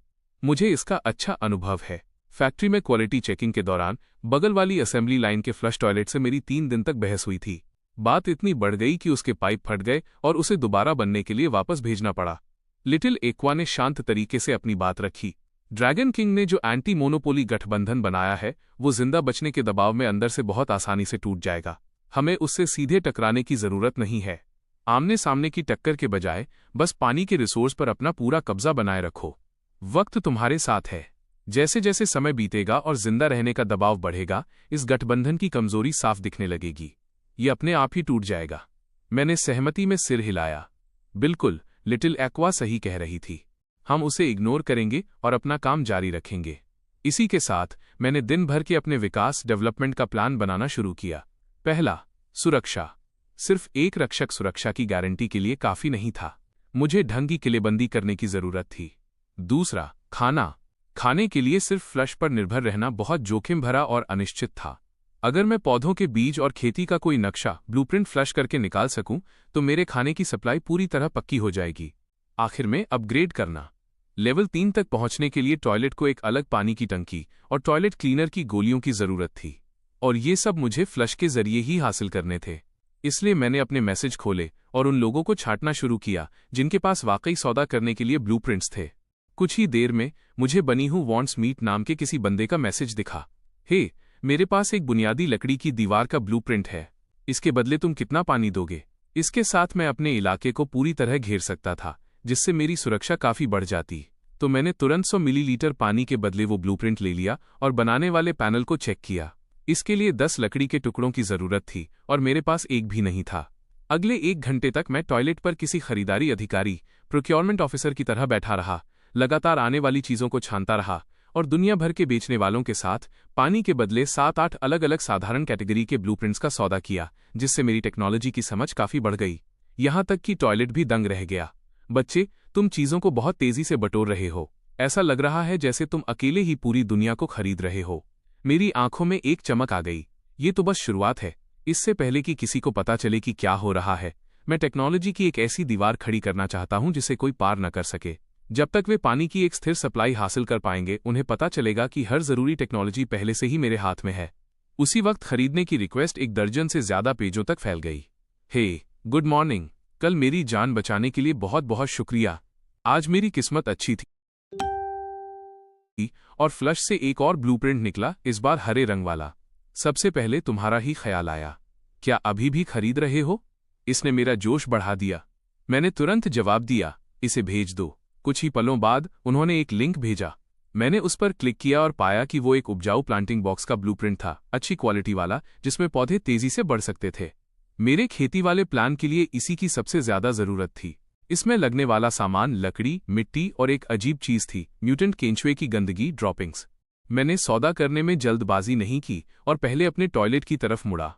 मुझे इसका अच्छा अनुभव है। फैक्ट्री में क्वालिटी चेकिंग के दौरान बगल वाली असेंबली लाइन के फ्लश टॉयलेट से मेरी 3 दिन तक बहस हुई थी। बात इतनी बढ़ गई कि उसके पाइप फट गए और उसे दोबारा बनने के लिए वापस भेजना पड़ा। लिटिल एक्वा ने शांत तरीके से अपनी बात रखी। ड्रैगन किंग ने जो एंटी मोनोपोली गठबंधन बनाया है वो जिंदा बचने के दबाव में अंदर से बहुत आसानी से टूट जाएगा। हमें उससे सीधे टकराने की जरूरत नहीं है। आमने सामने की टक्कर के बजाय बस पानी के रिसोर्स पर अपना पूरा कब्जा बनाए रखो। वक्त तुम्हारे साथ है। जैसे जैसे समय बीतेगा और जिंदा रहने का दबाव बढ़ेगा, इस गठबंधन की कमजोरी साफ दिखने लगेगी। ये अपने आप ही टूट जाएगा। मैंने सहमति में सिर हिलाया। बिल्कुल, लिटिल एक्वा सही कह रही थी। हम उसे इग्नोर करेंगे और अपना काम जारी रखेंगे। इसी के साथ मैंने दिन भर के अपने विकास डेवलपमेंट का प्लान बनाना शुरू किया। पहला, सुरक्षा। सिर्फ एक रक्षक सुरक्षा की गारंटी के लिए काफी नहीं था। मुझे ढंग की किलेबंदी करने की जरूरत थी। दूसरा, खाना। खाने के लिए सिर्फ फ्लश पर निर्भर रहना बहुत जोखिम भरा और अनिश्चित था। अगर मैं पौधों के बीज और खेती का कोई नक्शा ब्लूप्रिंट फ्लश करके निकाल सकूं तो मेरे खाने की सप्लाई पूरी तरह पक्की हो जाएगी। आखिर में अपग्रेड करना। लेवल 3 तक पहुंचने के लिए टॉयलेट को एक अलग पानी की टंकी और टॉयलेट क्लीनर की गोलियों की जरूरत थी, और ये सब मुझे फ्लश के जरिए ही हासिल करने थे। इसलिए मैंने अपने मैसेज खोले और उन लोगों को छांटना शुरू किया जिनके पास वाकई सौदा करने के लिए ब्लूप्रिंट्स थे। कुछ ही देर में मुझे बनी हूँ वॉन्ट्स मीट नाम के किसी बंदे का मैसेज दिखा। हे, मेरे पास एक बुनियादी लकड़ी की दीवार का ब्लूप्रिंट है। इसके बदले तुम कितना पानी दोगे? इसके साथ मैं अपने इलाके को पूरी तरह घेर सकता था, जिससे मेरी सुरक्षा काफी बढ़ जाती। तो मैंने तुरंत 100 मिलीलीटर पानी के बदले वो ब्लूप्रिंट ले लिया और बनाने वाले पैनल को चेक किया। इसके लिए 10 लकड़ी के टुकड़ों की जरूरत थी और मेरे पास एक भी नहीं था। अगले 1 घंटे तक मैं टॉयलेट पर किसी खरीदारी अधिकारी, प्रोक्योरमेंट ऑफिसर की तरह बैठा रहा, लगातार आने वाली चीजों को छानता रहा और दुनिया भर के बेचने वालों के साथ पानी के बदले 7-8 अलग अलग साधारण कैटेगरी के ब्लूप्रिंट्स का सौदा किया, जिससे मेरी टेक्नोलॉजी की समझ काफी बढ़ गई। यहां तक कि टॉयलेट भी दंग रह गया। बच्चे, तुम चीजों को बहुत तेजी से बटोर रहे हो। ऐसा लग रहा है जैसे तुम अकेले ही पूरी दुनिया को खरीद रहे हो। मेरी आंखों में एक चमक आ गई। ये तो बस शुरुआत है। इससे पहले कि किसी को पता चले कि क्या हो रहा है, मैं टेक्नोलॉजी की एक ऐसी दीवार खड़ी करना चाहता हूं जिसे कोई पार न कर सके। जब तक वे पानी की एक स्थिर सप्लाई हासिल कर पाएंगे, उन्हें पता चलेगा कि हर जरूरी टेक्नोलॉजी पहले से ही मेरे हाथ में है। उसी वक्त खरीदने की रिक्वेस्ट 1 दर्जन से ज्यादा पेजों तक फैल गई। हे, गुड मॉर्निंग। कल मेरी जान बचाने के लिए बहुत बहुत शुक्रिया। आज मेरी किस्मत अच्छी थी और फ्लश से एक और ब्लूप्रिंट निकला, इस बार हरे रंग वाला। सबसे पहले तुम्हारा ही ख्याल आया। क्या अभी भी खरीद रहे हो? इसने मेरा जोश बढ़ा दिया। मैंने तुरंत जवाब दिया, इसे भेज दो। कुछ ही पलों बाद उन्होंने एक लिंक भेजा। मैंने उस पर क्लिक किया और पाया कि वो एक उपजाऊ प्लांटिंग बॉक्स का ब्लूप्रिंट था, अच्छी क्वालिटी वाला, जिसमें पौधे तेजी से बढ़ सकते थे। मेरे खेती वाले प्लान के लिए इसी की सबसे ज्यादा जरूरत थी। इसमें लगने वाला सामान लकड़ी, मिट्टी और एक अजीब चीज थी, म्यूटेंट केंचुए की गंदगी ड्रॉपिंग्स। मैंने सौदा करने में जल्दबाजी नहीं की और पहले अपने टॉयलेट की तरफ मुड़ा।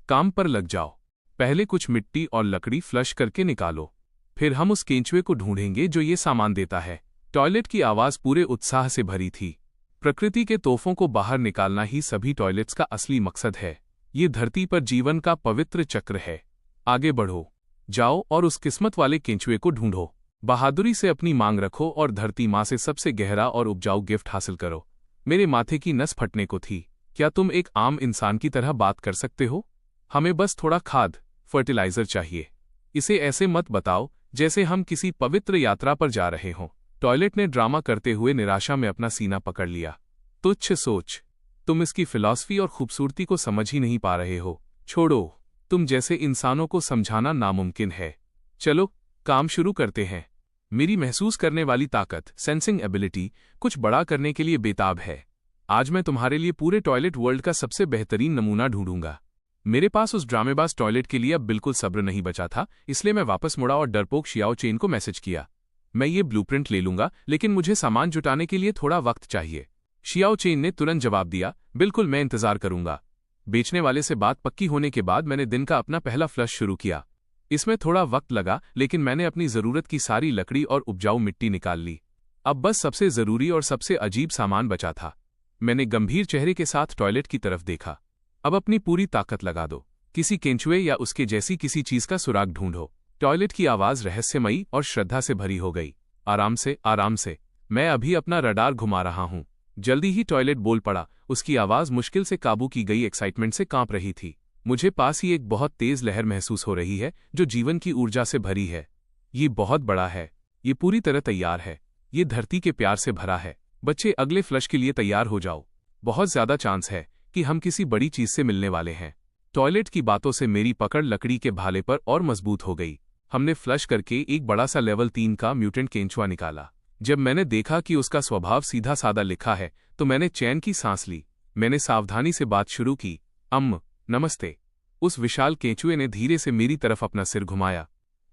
काम पर लग जाओ। पहले कुछ मिट्टी और लकड़ी फ्लश करके निकालो, फिर हम उस केंचुए को ढूंढेंगे जो ये सामान देता है। टॉयलेट की आवाज पूरे उत्साह से भरी थी। प्रकृति के तोहफों को बाहर निकालना ही सभी टॉयलेट्स का असली मकसद है। ये धरती पर जीवन का पवित्र चक्र है। आगे बढ़ो, जाओ और उस किस्मत वाले केंचुए को ढूंढो। बहादुरी से अपनी मांग रखो और धरती माँ से सबसे गहरा और उपजाऊ गिफ्ट हासिल करो। मेरे माथे की नस फटने को थी। क्या तुम एक आम इंसान की तरह बात कर सकते हो? हमें बस थोड़ा खाद, फर्टिलाइजर चाहिए। इसे ऐसे मत बताओ जैसे हम किसी पवित्र यात्रा पर जा रहे हों। टॉयलेट ने ड्रामा करते हुए निराशा में अपना सीना पकड़ लिया। तुच्छ सोच, तुम इसकी फिलॉसफी और खूबसूरती को समझ ही नहीं पा रहे हो। छोड़ो, तुम जैसे इंसानों को समझाना नामुमकिन है। चलो काम शुरू करते हैं। मेरी महसूस करने वाली ताकत, सेंसिंग एबिलिटी, कुछ बड़ा करने के लिए बेताब है। आज मैं तुम्हारे लिए पूरे टॉयलेट वर्ल्ड का सबसे बेहतरीन नमूना ढूंढूंगा। मेरे पास उस ड्रामेबाज टॉयलेट के लिए अब बिल्कुल सब्र नहीं बचा था, इसलिए मैं वापस मुड़ा और डरपोक शियाओ चेन को मैसेज किया। मैं ये ब्लूप्रिंट ले लूंगा, लेकिन मुझे सामान जुटाने के लिए थोड़ा वक्त चाहिए। शियाओ चेन ने तुरंत जवाब दिया, बिल्कुल, मैं इंतजार करूंगा। बेचने वाले से बात पक्की होने के बाद मैंने दिन का अपना पहला फ्लश शुरू किया। इसमें थोड़ा वक्त लगा, लेकिन मैंने अपनी जरूरत की सारी लकड़ी और उपजाऊ मिट्टी निकाल ली। अब बस सबसे जरूरी और सबसे अजीब सामान बचा था। मैंने गंभीर चेहरे के साथ टॉयलेट की तरफ देखा। अब अपनी पूरी ताकत लगा दो। किसी केंचुए या उसके जैसी किसी चीज का सुराग ढूंढो। टॉयलेट की आवाज रहस्यमयी और श्रद्धा से भरी हो गई। आराम से, आराम से, मैं अभी अपना रडार घुमा रहा हूं। जल्दी ही टॉयलेट बोल पड़ा। उसकी आवाज मुश्किल से काबू की गई एक्साइटमेंट से कांप रही थी। मुझे पास ही एक बहुत तेज लहर महसूस हो रही है जो जीवन की ऊर्जा से भरी है। ये बहुत बड़ा है। ये पूरी तरह तैयार है। ये धरती के प्यार से भरा है। बच्चे, अगले फ्लश के लिए तैयार हो जाओ। बहुत ज्यादा चांस है कि हम किसी बड़ी चीज से मिलने वाले हैं। टॉयलेट की बातों से मेरी पकड़ लकड़ी के भाले पर और मजबूत हो गई। हमने फ्लश करके एक बड़ा सा लेवल 3 का म्यूटेंट केंचुआ निकाला। जब मैंने देखा कि उसका स्वभाव सीधा सादा लिखा है तो मैंने चैन की सांस ली। मैंने सावधानी से बात शुरू की, नमस्ते। उस विशाल केंचुए ने धीरे से मेरी तरफ अपना सिर घुमाया।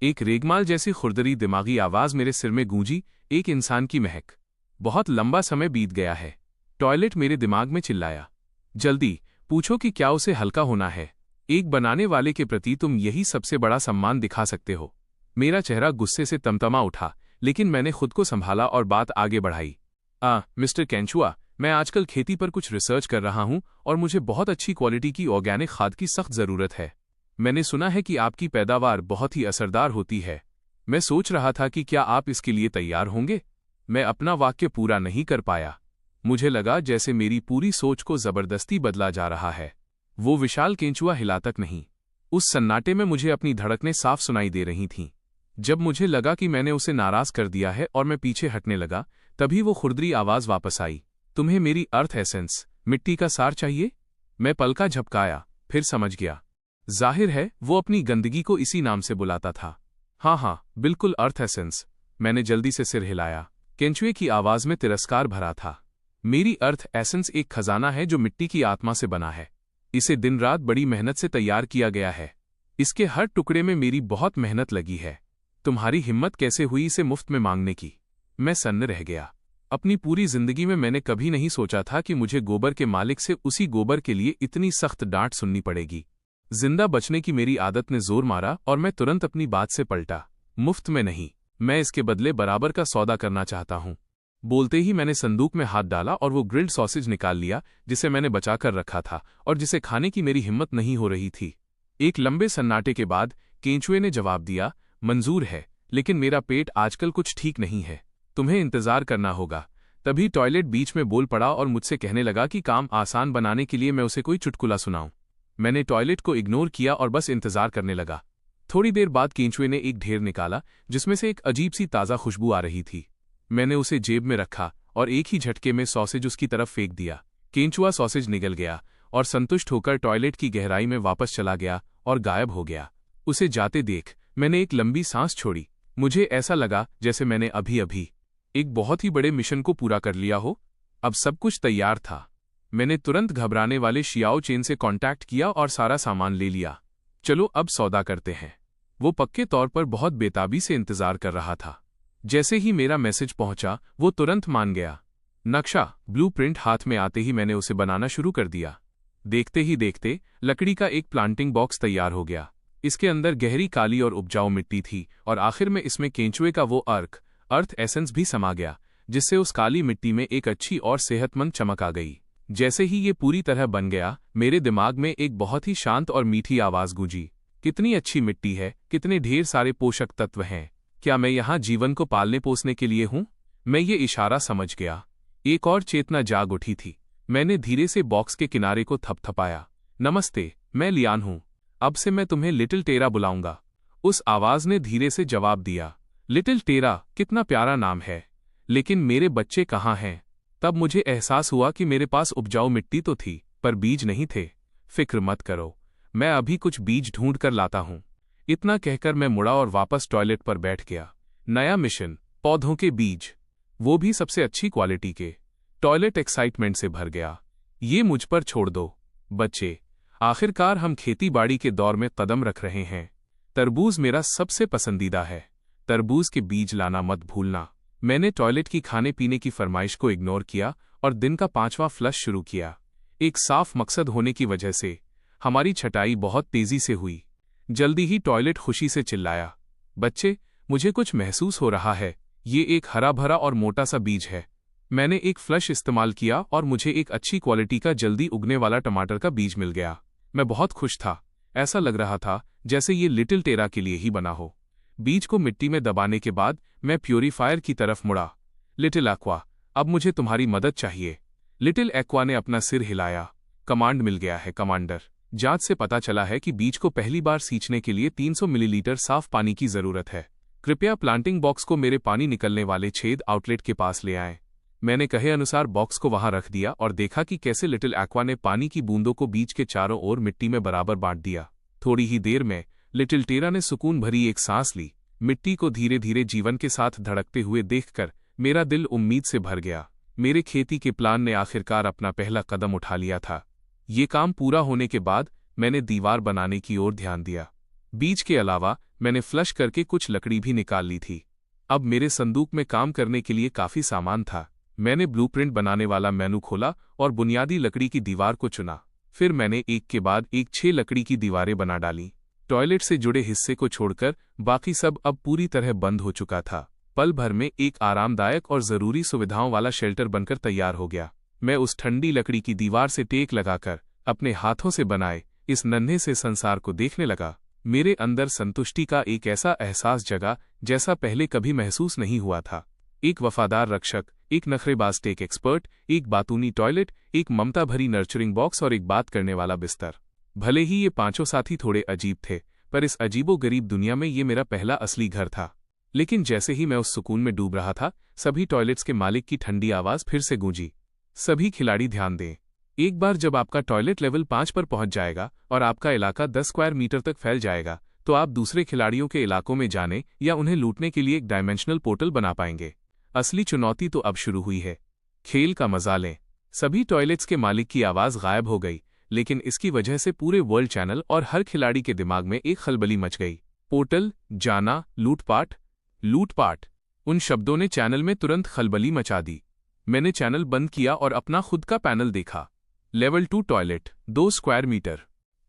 एक रेगमाल जैसी खुरदरी दिमागी आवाज मेरे सिर में गूंजी, एक इंसान की महक। बहुत लंबा समय बीत गया है। टॉयलेट मेरे दिमाग में चिल्लाया, जल्दी पूछो कि क्या उसे हल्का होना है। एक बनाने वाले के प्रति तुम यही सबसे बड़ा सम्मान दिखा सकते हो। मेरा चेहरा गुस्से से तमतमा उठा, लेकिन मैंने खुद को संभाला और बात आगे बढ़ाई। मिस्टर केंचुआ, मैं आजकल खेती पर कुछ रिसर्च कर रहा हूं और मुझे बहुत अच्छी क्वालिटी की ऑर्गेनिक खाद की सख्त जरूरत है। मैंने सुना है कि आपकी पैदावार बहुत ही असरदार होती है। मैं सोच रहा था कि क्या आप इसके लिए तैयार होंगे। मैं अपना वाक्य पूरा नहीं कर पाया। मुझे लगा जैसे मेरी पूरी सोच को जबरदस्ती बदला जा रहा है। वो विशाल केंचुआ हिला तक नहीं। उस सन्नाटे में मुझे अपनी धड़कनें साफ सुनाई दे रही थीं। जब मुझे लगा कि मैंने उसे नाराज कर दिया है और मैं पीछे हटने लगा, तभी वो खुरदरी आवाज वापस आई। तुम्हें मेरी अर्थ एसेंस, मिट्टी का सार चाहिए? मैं पलका झपकाया, फिर समझ गया। जाहिर है वो अपनी गंदगी को इसी नाम से बुलाता था। हाँ, बिल्कुल, अर्थ एसेंस। मैंने जल्दी से सिर हिलाया। केंचुए की आवाज में तिरस्कार भरा था। मेरी अर्थ एसेंस एक खजाना है जो मिट्टी की आत्मा से बना है। इसे दिन रात बड़ी मेहनत से तैयार किया गया है। इसके हर टुकड़े में मेरी बहुत मेहनत लगी है। तुम्हारी हिम्मत कैसे हुई इसे मुफ्त में मांगने की? मैं सन्न रह गया। अपनी पूरी जिंदगी में मैंने कभी नहीं सोचा था कि मुझे गोबर के मालिक से उसी गोबर के लिए इतनी सख्त डांट सुननी पड़ेगी। जिंदा बचने की मेरी आदत ने जोर मारा और मैं तुरंत अपनी बात से पलटा। मुफ्त में नहीं, मैं इसके बदले बराबर का सौदा करना चाहता हूं। बोलते ही मैंने संदूक में हाथ डाला और वो ग्रिल्ड सॉसेज निकाल लिया जिसे मैंने बचाकर रखा था और जिसे खाने की मेरी हिम्मत नहीं हो रही थी। एक लंबे सन्नाटे के बाद केंचुए ने जवाब दिया, मंजूर है, लेकिन मेरा पेट आजकल कुछ ठीक नहीं है। तुम्हें इंतजार करना होगा। तभी टॉयलेट बीच में बोल पड़ा और मुझसे कहने लगा कि काम आसान बनाने के लिए मैं उसे कोई चुटकुला सुनाऊं। मैंने टॉयलेट को इग्नोर किया और बस इंतजार करने लगा। थोड़ी देर बाद केंचुए ने एक ढेर निकाला जिसमें से एक अजीब सी ताज़ा खुशबू आ रही थी। मैंने उसे जेब में रखा और एक ही झटके में सॉसेज उसकी तरफ फेंक दिया। केंचुआ सॉसेज निगल गया और संतुष्ट होकर टॉयलेट की गहराई में वापस चला गया और गायब हो गया। उसे जाते देख मैंने एक लंबी सांस छोड़ी। मुझे ऐसा लगा जैसे मैंने अभी एक बहुत ही बड़े मिशन को पूरा कर लिया हो। अब सब कुछ तैयार था। मैंने तुरंत घबराने वाले शियाओ चेन से कांटेक्ट किया और सारा सामान ले लिया। चलो अब सौदा करते हैं। वो पक्के तौर पर बहुत बेताबी से इंतजार कर रहा था। जैसे ही मेरा मैसेज पहुंचा वो तुरंत मान गया। नक्शा ब्लूप्रिंट हाथ में आते ही मैंने उसे बनाना शुरू कर दिया। देखते ही देखते लकड़ी का एक प्लांटिंग बॉक्स तैयार हो गया। इसके अंदर गहरी काली और उपजाऊ मिट्टी थी और आखिर में इसमें केंचुए का वो अर्थ एसेंस भी समा गया, जिससे उस काली मिट्टी में एक अच्छी और सेहतमंद चमक आ गई। जैसे ही ये पूरी तरह बन गया, मेरे दिमाग में एक बहुत ही शांत और मीठी आवाज गूंजी। कितनी अच्छी मिट्टी है, कितने ढेर सारे पोषक तत्व हैं। क्या मैं यहाँ जीवन को पालने पोसने के लिए हूँ? मैं ये इशारा समझ गया। एक और चेतना जाग उठी थी। मैंने धीरे से बॉक्स के किनारे को थपथपाया। नमस्ते, मैं लियान हूँ। अब से मैं तुम्हें लिटिल टेरा बुलाऊंगा। उस आवाज ने धीरे से जवाब दिया। लिटिल टेरा, कितना प्यारा नाम है, लेकिन मेरे बच्चे कहाँ हैं? तब मुझे एहसास हुआ कि मेरे पास उपजाऊ मिट्टी तो थी, पर बीज नहीं थे। फिक्र मत करो, मैं अभी कुछ बीज ढूंढ कर लाता हूँ। इतना कहकर मैं मुड़ा और वापस टॉयलेट पर बैठ गया। नया मिशन, पौधों के बीज, वो भी सबसे अच्छी क्वालिटी के। टॉयलेट एक्साइटमेंट से भर गया। ये मुझ पर छोड़ दो बच्चे, आखिरकार हम खेती बाड़ी के दौर में कदम रख रहे हैं। तरबूज मेरा सबसे पसंदीदा है। तरबूज के बीज लाना मत भूलना। मैंने टॉयलेट की खाने पीने की फरमाइश को इग्नोर किया और दिन का 5वां फ्लश शुरू किया। एक साफ मकसद होने की वजह से हमारी छटाई बहुत तेजी से हुई। जल्दी ही टॉयलेट खुशी से चिल्लाया, बच्चे, मुझे कुछ महसूस हो रहा है। ये एक हरा भरा और मोटा सा बीज है। मैंने एक फ्लश इस्तेमाल किया और मुझे एक अच्छी क्वालिटी का जल्दी उगने वाला टमाटर का बीज मिल गया। मैं बहुत खुश था। ऐसा लग रहा था जैसे ये लिटिल टेरा के लिए ही बना हो। बीज को मिट्टी में दबाने के बाद मैं प्यूरीफायर की तरफ मुड़ा। लिटिल एक्वा, अब मुझे तुम्हारी मदद चाहिए। लिटिल एक्वा ने अपना सिर हिलाया। कमांड मिल गया है कमांडर। जांच से पता चला है कि बीज को पहली बार सींचने के लिए 300 मिलीलीटर साफ पानी की जरूरत है। कृपया प्लांटिंग बॉक्स को मेरे पानी निकलने वाले छेद आउटलेट के पास ले आएं। मैंने कहे अनुसार बॉक्स को वहां रख दिया और देखा कि कैसे लिटिल एक्वा ने पानी की बूंदों को बीज के चारों ओर मिट्टी में बराबर बांट दिया। थोड़ी ही देर में लिटिल टेरा ने सुकून भरी एक सांस ली। मिट्टी को धीरे धीरे जीवन के साथ धड़कते हुए देखकर मेरा दिल उम्मीद से भर गया। मेरे खेती के प्लान ने आखिरकार अपना पहला कदम उठा लिया था। ये काम पूरा होने के बाद मैंने दीवार बनाने की ओर ध्यान दिया। बीज के अलावा मैंने फ्लश करके कुछ लकड़ी भी निकाल ली थी। अब मेरे संदूक में काम करने के लिए काफी सामान था। मैंने ब्लूप्रिंट बनाने वाला मेनू खोला और बुनियादी लकड़ी की दीवार को चुना। फिर मैंने एक के बाद एक 6 लकड़ी की दीवारें बना डाली। टॉयलेट से जुड़े हिस्से को छोड़कर बाकी सब अब पूरी तरह बंद हो चुका था। पल भर में एक आरामदायक और जरूरी सुविधाओं वाला शेल्टर बनकर तैयार हो गया। मैं उस ठंडी लकड़ी की दीवार से टेक लगाकर अपने हाथों से बनाए इस नन्हे से संसार को देखने लगा। मेरे अंदर संतुष्टि का एक ऐसा एहसास जगा जैसा पहले कभी महसूस नहीं हुआ था। एक वफादार रक्षक, एक नखरेबाज टेक एक्सपर्ट, एक बातूनी टॉयलेट, एक ममता भरी नर्चरिंग बॉक्स और एक बात करने वाला बिस्तर। भले ही ये पांचों साथी थोड़े अजीब थे, पर इस अजीबो गरीब दुनिया में ये मेरा पहला असली घर था। लेकिन जैसे ही मैं उस सुकून में डूब रहा था, सभी टॉयलेट्स के मालिक की ठंडी आवाज फिर से गूंजी। सभी खिलाड़ी ध्यान दें। एक बार जब आपका टॉयलेट लेवल 5 पर पहुंच जाएगा और आपका इलाका 10 स्क्वायर मीटर तक फैल जाएगा, तो आप दूसरे खिलाड़ियों के इलाकों में जाने या उन्हें लूटने के लिए एक डायमेंशनल पोर्टल बना पाएंगे। असली चुनौती तो अब शुरू हुई है। खेल का मजा लें। सभी टॉयलेट्स के मालिक की आवाज गायब हो गई, लेकिन इसकी वजह से पूरे वर्ल्ड चैनल और हर खिलाड़ी के दिमाग में एक खलबली मच गई। पोर्टल, जाना, लूटपाट। लूटपाट, उन शब्दों ने चैनल में तुरंत खलबली मचा दी। मैंने चैनल बंद किया और अपना खुद का पैनल देखा। Level 2 toilet, 2 square metre.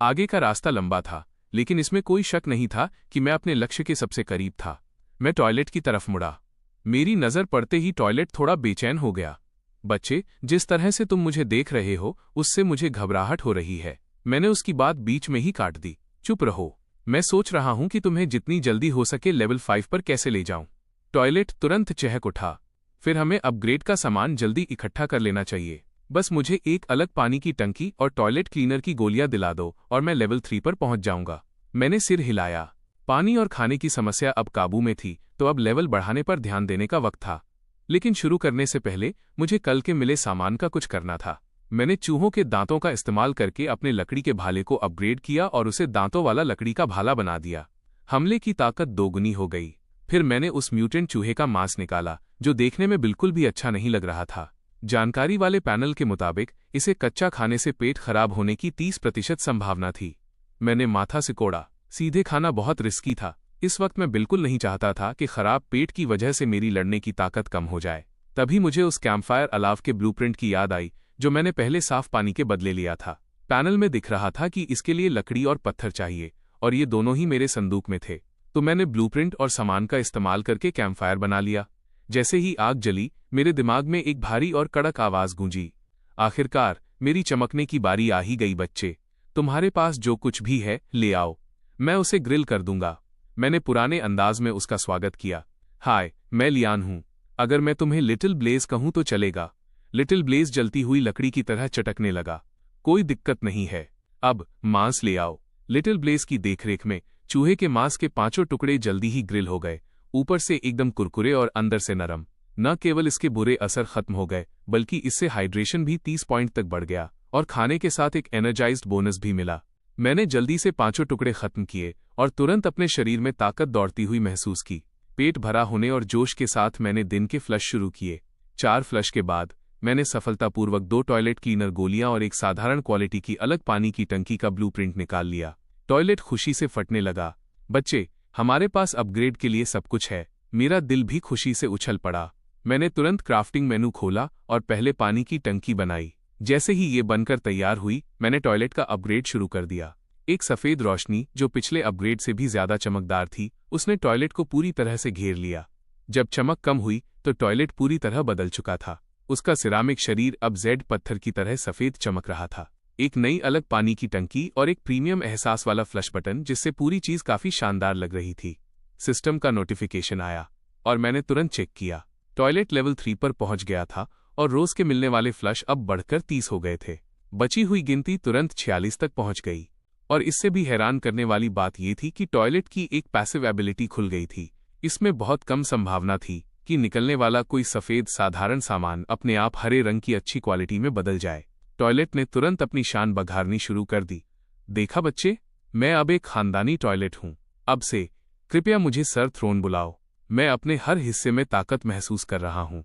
आगे का रास्ता लंबा था, लेकिन इसमें कोई शक नहीं था कि मैं अपने लक्ष्य के सबसे करीब था। मैं टॉयलेट की तरफ मुड़ा। मेरी नजर पड़ते ही टॉयलेट थोड़ा बेचैन हो गया। बच्चे, जिस तरह से तुम मुझे देख रहे हो, उससे मुझे घबराहट हो रही है। मैंने उसकी बात बीच में ही काट दी। चुप रहो, मैं सोच रहा हूं कि तुम्हें जितनी जल्दी हो सके लेवल 5 पर कैसे ले जाऊं। टॉयलेट तुरंत चहक उठा। फिर हमें अपग्रेड का सामान जल्दी इकट्ठा कर लेना चाहिए। बस मुझे एक अलग पानी की टंकी और टॉयलेट क्लीनर की गोलियां दिला दो और मैं लेवल 3 पर पहुंच जाऊंगा। मैंने सिर हिलाया। पानी और खाने की समस्या अब काबू में थी, तो अब लेवल बढ़ाने पर ध्यान देने का वक्त था। लेकिन शुरू करने से पहले मुझे कल के मिले सामान का कुछ करना था। मैंने चूहों के दांतों का इस्तेमाल करके अपने लकड़ी के भाले को अपग्रेड किया और उसे दांतों वाला लकड़ी का भाला बना दिया। हमले की ताकत दोगुनी हो गई। फिर मैंने उस म्यूटेंट चूहे का मांस निकाला, जो देखने में बिल्कुल भी अच्छा नहीं लग रहा था। जानकारी वाले पैनल के मुताबिक इसे कच्चा खाने से पेट खराब होने की 30% संभावना थी। मैंने माथा सिकोड़ा। सीधे खाना बहुत रिस्की था। इस वक्त मैं बिल्कुल नहीं चाहता था कि खराब पेट की वजह से मेरी लड़ने की ताकत कम हो जाए। तभी मुझे उस कैंपफायर अलाव के ब्लूप्रिंट की याद आई जो मैंने पहले साफ पानी के बदले लिया था। पैनल में दिख रहा था कि इसके लिए लकड़ी और पत्थर चाहिए, और ये दोनों ही मेरे संदूक में थे। तो मैंने ब्लूप्रिंट और सामान का इस्तेमाल करके कैंपफायर बना लिया। जैसे ही आग जली, मेरे दिमाग में एक भारी और कड़क आवाज गूंजी, आखिरकार मेरी चमकने की बारी आ ही गई बच्चे। तुम्हारे पास जो कुछ भी है ले आओ, मैं उसे ग्रिल कर दूंगा। मैंने पुराने अंदाज में उसका स्वागत किया। हाय, मैं लियान हूं। अगर मैं तुम्हें लिटिल ब्लेज कहूं तो चलेगा। लिटिल ब्लेज जलती हुई लकड़ी की तरह चटकने लगा। कोई दिक्कत नहीं है, अब मांस ले आओ। लिटिल ब्लेज की देखरेख में चूहे के मांस के 5 टुकड़े जल्दी ही ग्रिल हो गए, ऊपर से एकदम कुरकुरे और अंदर से नरम। न केवल इसके बुरे असर खत्म हो गए, बल्कि इससे हाइड्रेशन भी 30 पॉइंट तक बढ़ गया, और खाने के साथ एक एनर्जाइज्ड बोनस भी मिला। मैंने जल्दी से 5 टुकड़े खत्म किए और तुरंत अपने शरीर में ताकत दौड़ती हुई महसूस की। पेट भरा होने और जोश के साथ मैंने दिन के फ्लश शुरू किए। 4 फ्लश के बाद मैंने सफलतापूर्वक 2 टॉयलेट क्लीनर गोलियां और एक साधारण क्वालिटी की अलग पानी की टंकी का ब्लूप्रिंट निकाल लिया। टॉयलेट खुशी से फटने लगा। बच्चे, हमारे पास अपग्रेड के लिए सब कुछ है। मेरा दिल भी खुशी से उछल पड़ा। मैंने तुरंत क्राफ्टिंग मेनू खोला और पहले पानी की टंकी बनाई। जैसे ही ये बनकर तैयार हुई, मैंने टॉयलेट का अपग्रेड शुरू कर दिया। एक सफेद रोशनी जो पिछले अपग्रेड से भी ज्यादा चमकदार थी, उसने टॉयलेट को पूरी तरह से घेर लिया। जब चमक कम हुई तो टॉयलेट पूरी तरह बदल चुका था। उसका सिरामिक शरीर अब जेड पत्थर की तरह सफेद चमक रहा था। एक नई अलग पानी की टंकी और एक प्रीमियम एहसास वाला फ्लश बटन, जिससे पूरी चीज काफी शानदार लग रही थी। सिस्टम का नोटिफिकेशन आया और मैंने तुरंत चेक किया। टॉयलेट लेवल 3 पर पहुंच गया था और रोज के मिलने वाले फ्लश अब बढ़कर 30 हो गए थे। बची हुई गिनती तुरंत 46 तक पहुंच गई। और इससे भी हैरान करने वाली बात यह थी कि टॉयलेट की एक पैसिव एबिलिटी खुल गई थी। इसमें बहुत कम संभावना थी कि निकलने वाला कोई सफेद साधारण सामान अपने आप हरे रंग की अच्छी क्वालिटी में बदल जाए। टॉयलेट ने तुरंत अपनी शान बघारनी शुरू कर दी। देखा बच्चे, मैं अब एक खानदानी टॉयलेट हूं। अब से कृपया मुझे सर थ्रोन बुलाओ। मैं अपने हर हिस्से में ताकत महसूस कर रहा हूं,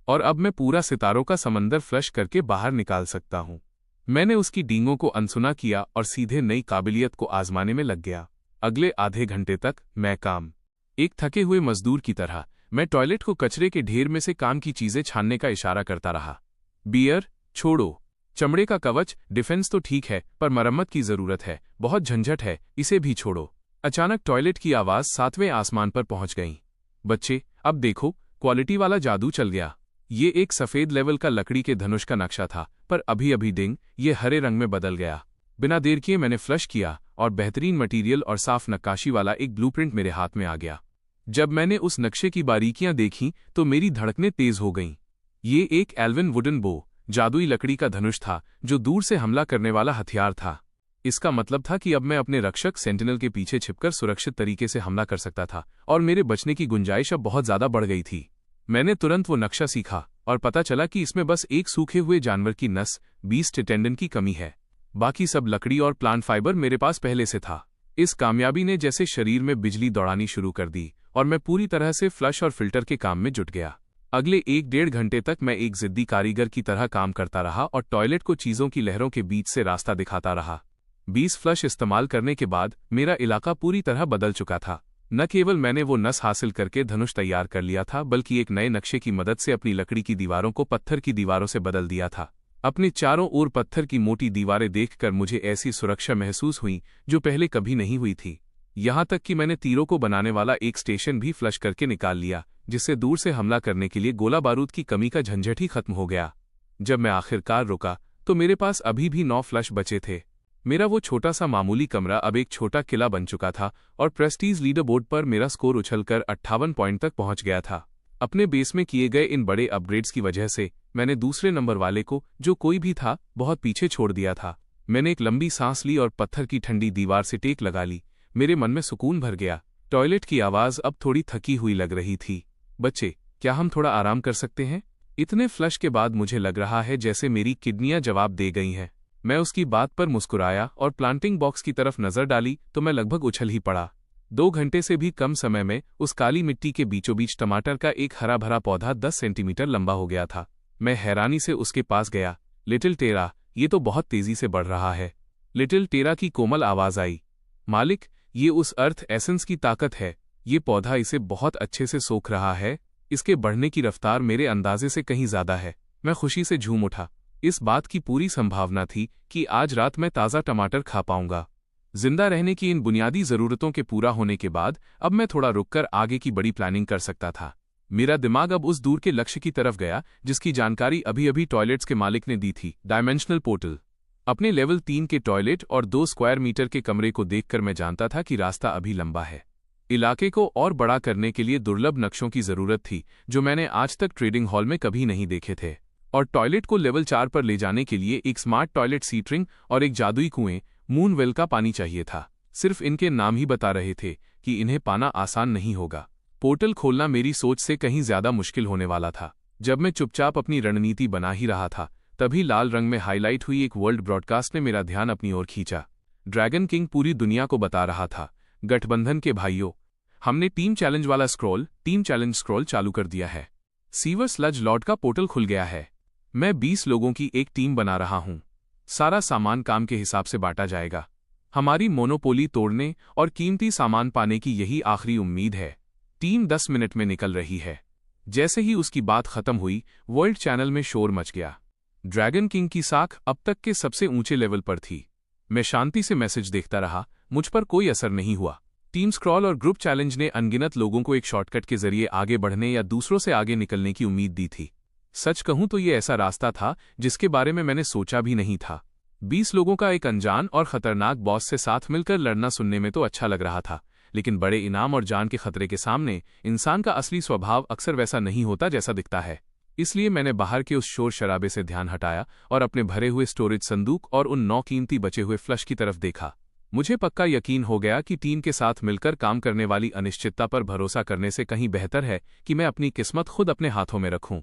और अब मैं पूरा सितारों का समंदर फ्लश करके बाहर निकाल सकता हूं। मैंने उसकी डींगों को अनसुना किया और सीधे नई काबिलियत को आजमाने में लग गया। अगले आधे घंटे तक मैं काम एक थके हुए मजदूर की तरह मैं टॉयलेट को कचरे के ढेर में से काम की चीजें छानने का इशारा करता रहा। बियर छोड़ो, चमड़े का कवच, डिफेंस तो ठीक है, पर मरम्मत की जरूरत है, बहुत झंझट है, इसे भी छोड़ो। अचानक टॉयलेट की आवाज 7वें आसमान पर पहुंच गई। बच्चे, अब देखो, क्वालिटी वाला जादू चल गया। ये एक सफेद लेवल का लकड़ी के धनुष का नक्शा था, पर अभी अभी डिंग ये हरे रंग में बदल गया। बिना देर किए मैंने फ्लश किया और बेहतरीन मटेरियल और साफ नक्काशी वाला एक ब्लूप्रिंट मेरे हाथ में आ गया। जब मैंने उस नक्शे की बारीकियां देखीं तो मेरी धड़कनें तेज हो गईं। ये एक एल्विन वुडन बो, जादुई लकड़ी का धनुष था जो दूर से हमला करने वाला हथियार था। इसका मतलब था कि अब मैं अपने रक्षक सेंटिनल के पीछे छिपकर सुरक्षित तरीके से हमला कर सकता था, और मेरे बचने की गुंजाइश अब बहुत ज्यादा बढ़ गई थी। मैंने तुरंत वो नक्शा सीखा और पता चला कि इसमें बस एक सूखे हुए जानवर की नस, बीस्ट टेंडन की कमी है। बाकी सब लकड़ी और प्लांट फाइबर मेरे पास पहले से था। इस कामयाबी ने जैसे शरीर में बिजली दौड़ानी शुरू कर दी और मैं पूरी तरह से फ्लश और फिल्टर के काम में जुट गया। अगले 1-1.5 घंटे तक मैं एक जिद्दी कारीगर की तरह काम करता रहा और टॉयलेट को चीजों की लहरों के बीच से रास्ता दिखाता रहा। 20 फ्लश इस्तेमाल करने के बाद मेरा इलाका पूरी तरह बदल चुका था। न केवल मैंने वो नस हासिल करके धनुष तैयार कर लिया था, बल्कि एक नए नक्शे की मदद से अपनी लकड़ी की दीवारों को पत्थर की दीवारों से बदल दिया था। अपने चारों ओर पत्थर की मोटी दीवारें देखकर मुझे ऐसी सुरक्षा महसूस हुई जो पहले कभी नहीं हुई थी। यहां तक कि मैंने तीरों को बनाने वाला एक स्टेशन भी फ्लश करके निकाल लिया, जिससे दूर से हमला करने के लिए गोला बारूद की कमी का झंझट ही खत्म हो गया। जब मैं आखिरकार रुका तो मेरे पास अभी भी 9 फ्लश बचे थे। मेरा वो छोटा सा मामूली कमरा अब एक छोटा किला बन चुका था और प्रेस्टीज लीडर बोर्ड पर मेरा स्कोर उछलकर 58 पॉइंट तक पहुंच गया था। अपने बेस में किए गए इन बड़े अपग्रेड्स की वजह से मैंने दूसरे नंबर वाले को, जो कोई भी था, बहुत पीछे छोड़ दिया था। मैंने एक लंबी सांस ली और पत्थर की ठंडी दीवार से टेक लगा ली। मेरे मन में सुकून भर गया। टॉयलेट की आवाज अब थोड़ी थकी हुई लग रही थी। बच्चे, क्या हम थोड़ा आराम कर सकते हैं? इतने फ्लश के बाद मुझे लग रहा है जैसे मेरी किडनियां जवाब दे गई हैं। मैं उसकी बात पर मुस्कुराया और प्लांटिंग बॉक्स की तरफ नजर डाली तो मैं लगभग उछल ही पड़ा। 2 घंटे से भी कम समय में उस काली मिट्टी के बीचों बीच टमाटर का एक हरा भरा पौधा 10 सेंटीमीटर लंबा हो गया था। मैं हैरानी से उसके पास गया। लिटिल टेरा, ये तो बहुत तेजी से बढ़ रहा है। लिटिल टेरा की कोमल आवाज आई, मालिक, ये उस अर्थ एसेंस की ताकत है। ये पौधा इसे बहुत अच्छे से सोख रहा है। इसके बढ़ने की रफ्तार मेरे अंदाजे से कहीं ज्यादा है। मैं खुशी से झूम उठा। इस बात की पूरी संभावना थी कि आज रात मैं ताज़ा टमाटर खा पाऊंगा। जिंदा रहने की इन बुनियादी जरूरतों के पूरा होने के बाद अब मैं थोड़ा रुककर आगे की बड़ी प्लानिंग कर सकता था। मेरा दिमाग अब उस दूर के लक्ष्य की तरफ गया जिसकी जानकारी अभी अभी टॉयलेट्स के मालिक ने दी थी, डायमेंशनल पोर्टल। अपने लेवल 3 के टॉयलेट और 2 स्क्वायर मीटर के कमरे को देखकर मैं जानता था कि रास्ता अभी लंबा है। इलाके को और बड़ा करने के लिए दुर्लभ नक्शों की जरूरत थी जो मैंने आज तक ट्रेडिंग हॉल में कभी नहीं देखे थे। और टॉयलेट को लेवल 4 पर ले जाने के लिए एक स्मार्ट टॉयलेट सीटरिंग और एक जादुई कुएं, मून वेल का पानी चाहिए था। सिर्फ इनके नाम ही बता रहे थे कि इन्हें पाना आसान नहीं होगा। पोर्टल खोलना मेरी सोच से कहीं ज्यादा मुश्किल होने वाला था। जब मैं चुपचाप अपनी रणनीति बना ही रहा था, तभी लाल रंग में हाईलाइट हुई एक वर्ल्ड ब्रॉडकास्ट ने मेरा ध्यान अपनी ओर खींचा। ड्रैगन किंग पूरी दुनिया को बता रहा था, गठबंधन के भाइयों, हमने टीम चैलेंज स्क्रॉल चालू कर दिया है। सीवर स्लज लॉर्ड का पोर्टल खुल गया है। मैं 20 लोगों की एक टीम बना रहा हूं। सारा सामान काम के हिसाब से बांटा जाएगा। हमारी मोनोपोली तोड़ने और कीमती सामान पाने की यही आखिरी उम्मीद है। टीम 10 मिनट में निकल रही है। जैसे ही उसकी बात खत्म हुई, वर्ल्ड चैनल में शोर मच गया। ड्रैगन किंग की साख अब तक के सबसे ऊंचे लेवल पर थी। मैं शांति से मैसेज देखता रहा, मुझ पर कोई असर नहीं हुआ। टीम स्क्रॉल और ग्रुप चैलेंज ने अनगिनत लोगों को एक शॉर्टकट के जरिए आगे बढ़ने या दूसरों से आगे निकलने की उम्मीद दी थी। सच कहूं तो ये ऐसा रास्ता था जिसके बारे में मैंने सोचा भी नहीं था। 20 लोगों का एक अनजान और खतरनाक बॉस से साथ मिलकर लड़ना सुनने में तो अच्छा लग रहा था, लेकिन बड़े इनाम और जान के खतरे के सामने इंसान का असली स्वभाव अक्सर वैसा नहीं होता जैसा दिखता है। इसलिए मैंने बाहर के उस शोर शराबे से ध्यान हटाया और अपने भरे हुए स्टोरेज संदूक और उन 9 कीमती बचे हुए फ्लश की तरफ देखा। मुझे पक्का यकीन हो गया कि टीम के साथ मिलकर काम करने वाली अनिश्चितता पर भरोसा करने से कहीं बेहतर है कि मैं अपनी किस्मत खुद अपने हाथों में रखूं।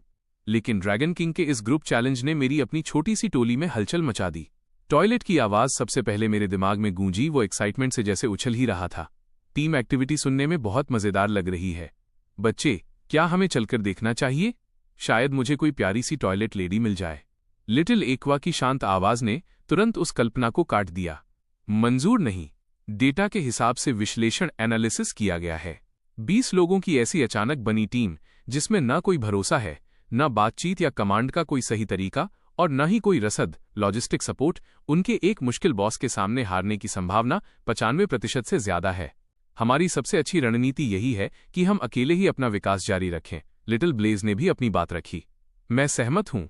लेकिन ड्रैगन किंग के इस ग्रुप चैलेंज ने मेरी अपनी छोटी सी टोली में हलचल मचा दी। टॉयलेट की आवाज सबसे पहले मेरे दिमाग में गूंजी, वो एक्साइटमेंट से जैसे उछल ही रहा था। टीम एक्टिविटी सुनने में बहुत मजेदार लग रही है। बच्चे, क्या हमें चलकर देखना चाहिए? शायद मुझे कोई प्यारी सी टॉयलेट लेडी मिल जाए। लिटिल एक्वा की शांत आवाज ने तुरंत उस कल्पना को काट दिया। मंजूर नहीं। डेटा के हिसाब से विश्लेषण एनालिसिस किया गया है। 20 लोगों की ऐसी अचानक बनी टीम जिसमें न कोई भरोसा है, न बातचीत या कमांड का कोई सही तरीका और न ही कोई रसद लॉजिस्टिक सपोर्ट, उनके एक मुश्किल बॉस के सामने हारने की संभावना 95% से ज्यादा है। हमारी सबसे अच्छी रणनीति यही है कि हम अकेले ही अपना विकास जारी रखें। लिटिल ब्लेज ने भी अपनी बात रखी। मैं सहमत हूं।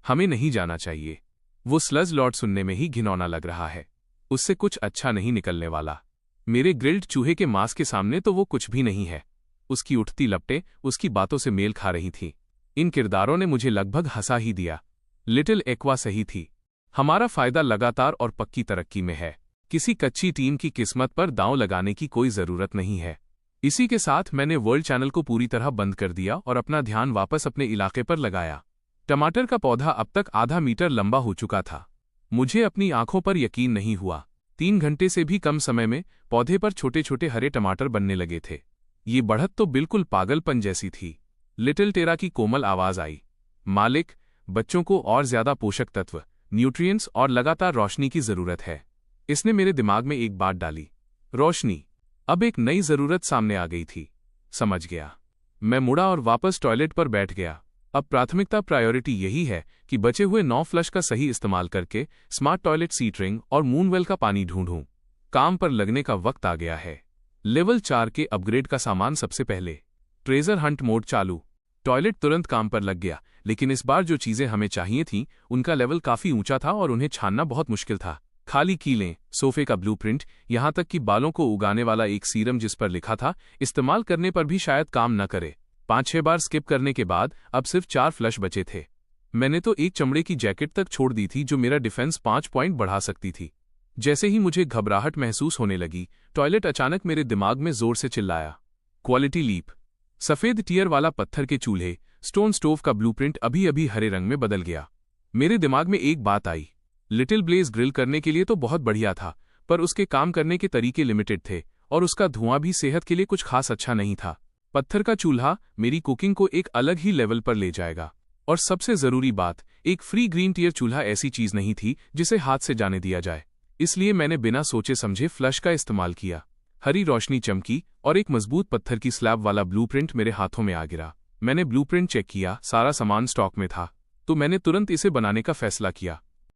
हमें नहीं जाना चाहिए। वो स्लज लॉर्ड सुनने में ही घिनौना लग रहा है। उससे कुछ अच्छा नहीं निकलने वाला। मेरे ग्रिल्ड चूहे के मांस के सामने तो वो कुछ भी नहीं है। उसकी उठती लपटें उसकी बातों से मेल खा रही थीं। इन किरदारों ने मुझे लगभग हंसा ही दिया। लिटिल एक्वा सही थी। हमारा फायदा लगातार और पक्की तरक्की में है। किसी कच्ची टीम की किस्मत पर दांव लगाने की कोई जरूरत नहीं है। इसी के साथ मैंने वर्ल्ड चैनल को पूरी तरह बंद कर दिया और अपना ध्यान वापस अपने इलाके पर लगाया। टमाटर का पौधा अब तक आधा मीटर लंबा हो चुका था। मुझे अपनी आंखों पर यकीन नहीं हुआ। 3 घंटे से भी कम समय में पौधे पर छोटे छोटे हरे टमाटर बनने लगे थे। ये बढ़त तो बिल्कुल पागलपन जैसी थी। लिटिल टेरा की कोमल आवाज आई, मालिक, बच्चों को और ज्यादा पोषक तत्व, न्यूट्रिएंट्स और लगातार रोशनी की जरूरत है। इसने मेरे दिमाग में एक बात डाली, रोशनी। अब एक नई जरूरत सामने आ गई थी। समझ गया। मैं मुड़ा और वापस टॉयलेट पर बैठ गया। अब प्राथमिकता प्रायोरिटी यही है कि बचे हुए 9 फ्लश का सही इस्तेमाल करके स्मार्ट टॉयलेट सीटरिंग और मूनवेल का पानी ढूंढूं। काम पर लगने का वक्त आ गया है। लेवल 4 के अपग्रेड का सामान सबसे पहले। ट्रेजर हंट मोड चालू। टॉयलेट तुरंत काम पर लग गया, लेकिन इस बार जो चीजें हमें चाहिए थीं उनका लेवल काफी ऊंचा था और उन्हें छानना बहुत मुश्किल था। खाली कीलें, सोफे का ब्लूप्रिंट, यहां तक कि बालों को उगाने वाला एक सीरम जिस पर लिखा था इस्तेमाल करने पर भी शायद काम न करे। 5-6 बार स्किप करने के बाद अब सिर्फ 4 फ्लश बचे थे। मैंने तो एक चमड़े की जैकेट तक छोड़ दी थी जो मेरा डिफेंस 5 पॉइंट बढ़ा सकती थी। जैसे ही मुझे घबराहट महसूस होने लगी, टॉयलेट अचानक मेरे दिमाग में जोर से चिल्लाया, क्वालिटी लीप। सफेद टियर वाला पत्थर के चूल्हे, स्टोन स्टोव का ब्लूप्रिंट अभी अभी हरे रंग में बदल गया। मेरे दिमाग में एक बात आई, लिटिल ब्लेज ग्रिल करने के लिए तो बहुत बढ़िया था, पर उसके काम करने के तरीके लिमिटेड थे और उसका धुआं भी सेहत के लिए कुछ खास अच्छा नहीं था। पत्थर का चूल्हा मेरी कुकिंग को एक अलग ही लेवल पर ले जाएगा। और सबसे जरूरी बात, एक फ्री ग्रीन टियर चूल्हा ऐसी चीज नहीं थी जिसे हाथ से जाने दिया जाए। इसलिए मैंने बिना सोचे समझे फ्लश का इस्तेमाल किया। हरी रोशनी चमकी और एक मजबूत पत्थर की स्लैब वाला ब्लूप्रिंट मेरे हाथों में आ गिरा। मैंने ब्लूप्रिंट चेक किया, सारा सामान स्टॉक में था, तो मैंने तुरंत इसे बनाने का फैसला किया।